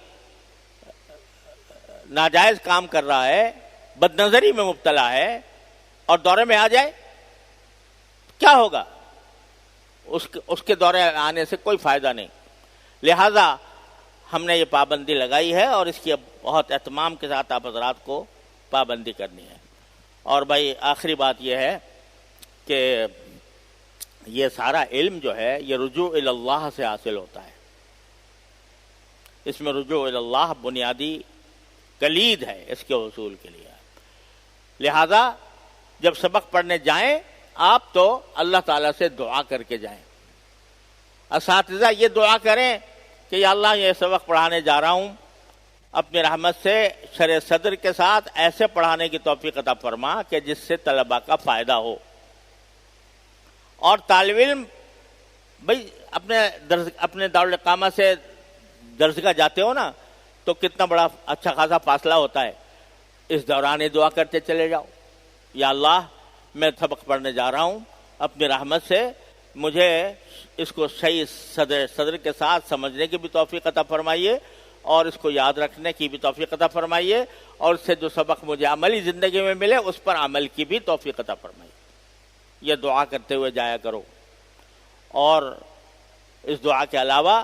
ناجائز کام کر رہا ہے، بد نظری میں مبتلا ہے اور دورے میں آ جائے کیا ہوگا؟ اس کے دورے آنے سے کوئی فائدہ نہیں. لہذا ہم نے یہ پابندی لگائی ہے اور اس کی اب بہت اہتمام کے ساتھ آپ حضرات کو پابندی کرنی ہے. اور بھائی آخری بات یہ ہے کہ یہ سارا علم جو ہے یہ رجوع الی اللہ سے حاصل ہوتا ہے. اس میں رجوع الی اللہ بنیادی کلید ہے اس کے حصول کے لیے. لہذا جب سبق پڑھنے جائیں آپ تو اللہ تعالیٰ سے دعا کر کے جائیں. اساتذہ یہ دعا کریں کہ یا اللہ یہ سبق پڑھانے جا رہا ہوں، اپنی رحمت سے شرح صدر کے ساتھ ایسے پڑھانے کی توفیق عطا فرما کہ جس سے طلباء کا فائدہ ہو. اور طالب علم بھائی اپنے دارالاقامہ سے درسگاہ جاتے ہو نا تو کتنا بڑا اچھا خاصا فاصلہ ہوتا ہے. اس دوران یہ دعا کرتے چلے جاؤ، یا اللہ میں سبق پڑھنے جا رہا ہوں، اپنی رحمت سے مجھے اس کو صحیح صدر کے ساتھ سمجھنے کی بھی توفیق عطا فرمائیے اور اس کو یاد رکھنے کی بھی توفیق عطا فرمائیے، اور اس سے جو سبق مجھے عملی زندگی میں ملے اس پر عمل کی بھی توفیق عطا فرمائیے. یہ دعا کرتے ہوئے جایا کرو. اور اس دعا کے علاوہ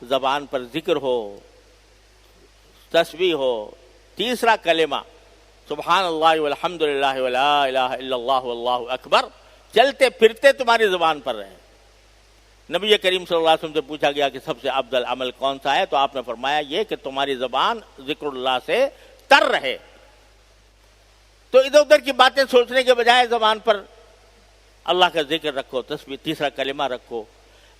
زبان پر ذکر ہو، تسبیح ہو. تیسرا کلمہ سبحان اللہ والحمد للہ ولا الہ الا اللہ واللہ اکبر چلتے پھرتے تمہاری زبان پر رہے. نبی کریم صلی اللہ علیہ وسلم سے پوچھا گیا کہ سب سے افضل عمل کون سا ہے، تو آپ نے فرمایا یہ کہ تمہاری زبان ذکر اللہ سے تر رہے. تو ادھر ادھر کی باتیں سوچنے کے بجائے زبان پر اللہ کا ذکر رکھو، تسبیح تیسرا کلمہ رکھو.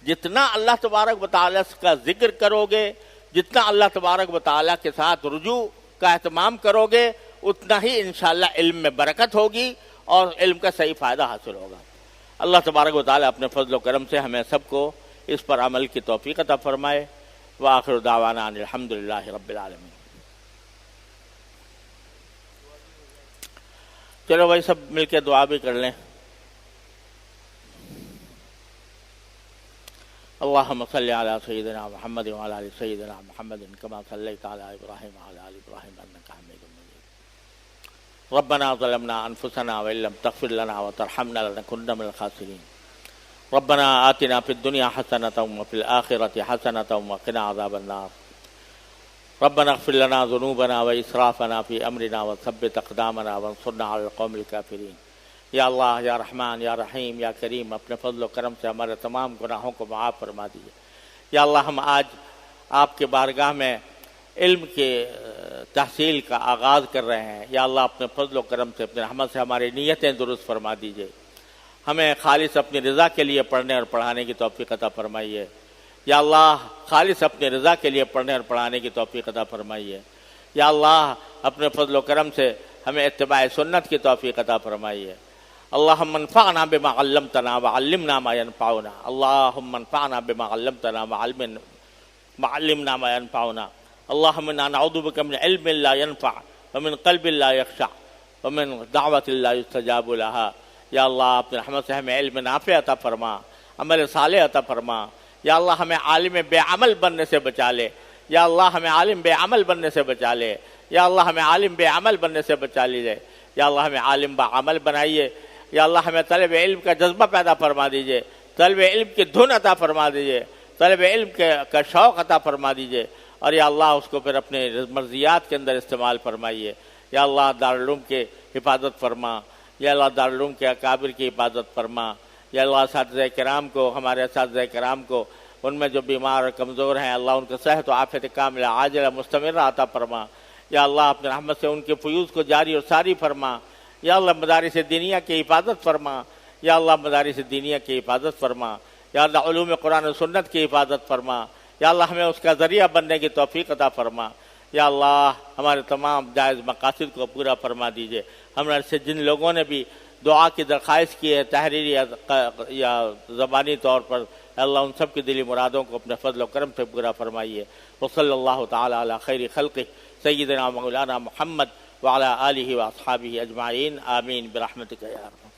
جتنا اللہ تبارک و تعالیٰ کا ذکر کرو گے، جتنا اللہ تبارک و تعالیٰ کے ساتھ رجوع کا اہتمام کرو گے، اتنا ہی انشاءاللہ علم میں برکت ہوگی اور علم کا صحیح فائدہ حاصل ہوگا. اللہ تبارک و تعالیٰ اپنے فضل و کرم سے ہمیں سب کو اس پر عمل کی توفیق عطا فرمائے. وآخر دعوانا ان الحمدللہ رب العالمین. چلو بھائی سب مل کے دعا بھی کر لیں. اللهم صل على سيدنا محمد وعلى ال سيدنا محمد كما صليت على ابراهيم وعلى ال ابراهيم انك حميد مجيد. ربنا ظلمنا انفسنا وان لم تغفر لنا وترحمنا لنكونن من الخاسرين. ربنا آتنا في الدنيا حسنة وفي الآخرة حسنة وقنا عذاب النار. ربنا اغفر لنا ذنوبنا وإسرافنا في أمرنا وثبت أقدامنا وانصرنا على القوم الكافرين. یا اللہ یا رحمان یا رحیم یا کریم اپنے فضل و کرم سے ہمارے تمام گناہوں کو معاف فرما دیجیے. یا اللہ ہم آج آپ کے بارگاہ میں علم کے تحصیل کا آغاز کر رہے ہیں. یا اللہ اپنے فضل و کرم سے اپنے رحمت سے ہماری نیتیں درست فرما دیجیے. ہمیں خالص اپنی رضا کے لیے پڑھنے اور پڑھانے کی توفیق عطا فرمائیے. یا اللہ خالص اپنی رضا کے لیے پڑھنے اور پڑھانے کی توفیق عطا فرمائیے. یا اللہ اپنے فضل و کرم سے ہمیں اتباع سنت کی توفیق عطا فرمائیے. اللهم انفعنا بما علمتنا وعلمنا ما ينفعنا اللهم انفعنا بما علمتنا وعلمنا ما ينفعنا اللهم انا نعوذ بك من علم لا ينفع ومن قلب لا يخشع ومن دعوة لا يستجاب لها. یا اللہ اپنے رحمت سے ہمیں علم نافع عطا فرما، عمل صالح عطا فرما. یا اللہ ہمیں عالم بے عمل بننے سے بچا لے. یا اللہ ہمیں عالم بے عمل بننے سے بچا لے. یا اللہ ہمیں عالم بے عمل بننے سے بچا لیجیے. یا اللہ ہمیں عالم با عمل بنائیے. یا اللہ ہمیں طلب علم کا جذبہ پیدا فرما دیجیے، طلب علم کی دھن عطا فرما دیجیے، طلب علم کا شوق عطا فرما دیجیے، اور یا اللہ اس کو پھر اپنے مرضیات کے اندر استعمال فرمائیے. یا اللہ دارالعلوم کے حفاظت فرما. یا اللہ دارالعلوم کے اکابر کی حفاظت فرما. یا اللہ اساتذہ کرام کو، ہمارے اساتذہ کرام کو، ان میں جو بیمار اور کمزور ہیں اللہ ان کو صحت و عافیت کاملہ عاجلہ مستمرہ عطا فرما. یا اللہ اپنے رحمت سے ان کے فیوض کو جاری اور ساری فرما. یا اللہ مدارس دینیہ کی حفاظت فرما. یا اللہ مدارس دینیہ کی حفاظت فرما. یا اللہ علوم قرآن و سنت کی حفاظت فرما. یا اللہ ہمیں اس کا ذریعہ بننے کی توفیق عطا فرما. یا اللہ ہمارے تمام جائز مقاصد کو پورا فرما دیجیے. ہمارے سے جن لوگوں نے بھی دعا کی درخواست کی ہے تحریری یا زبانی طور پر، اللہ ان سب کی دلی مرادوں کو اپنے فضل و کرم سے پورا فرمائیے. وصلی اللہ تعالی علی خیر خلقہ سیدنا مولانا محمد وعلی آلہ واصحابہ اجمعین. آمین برحمتک یا ارحم.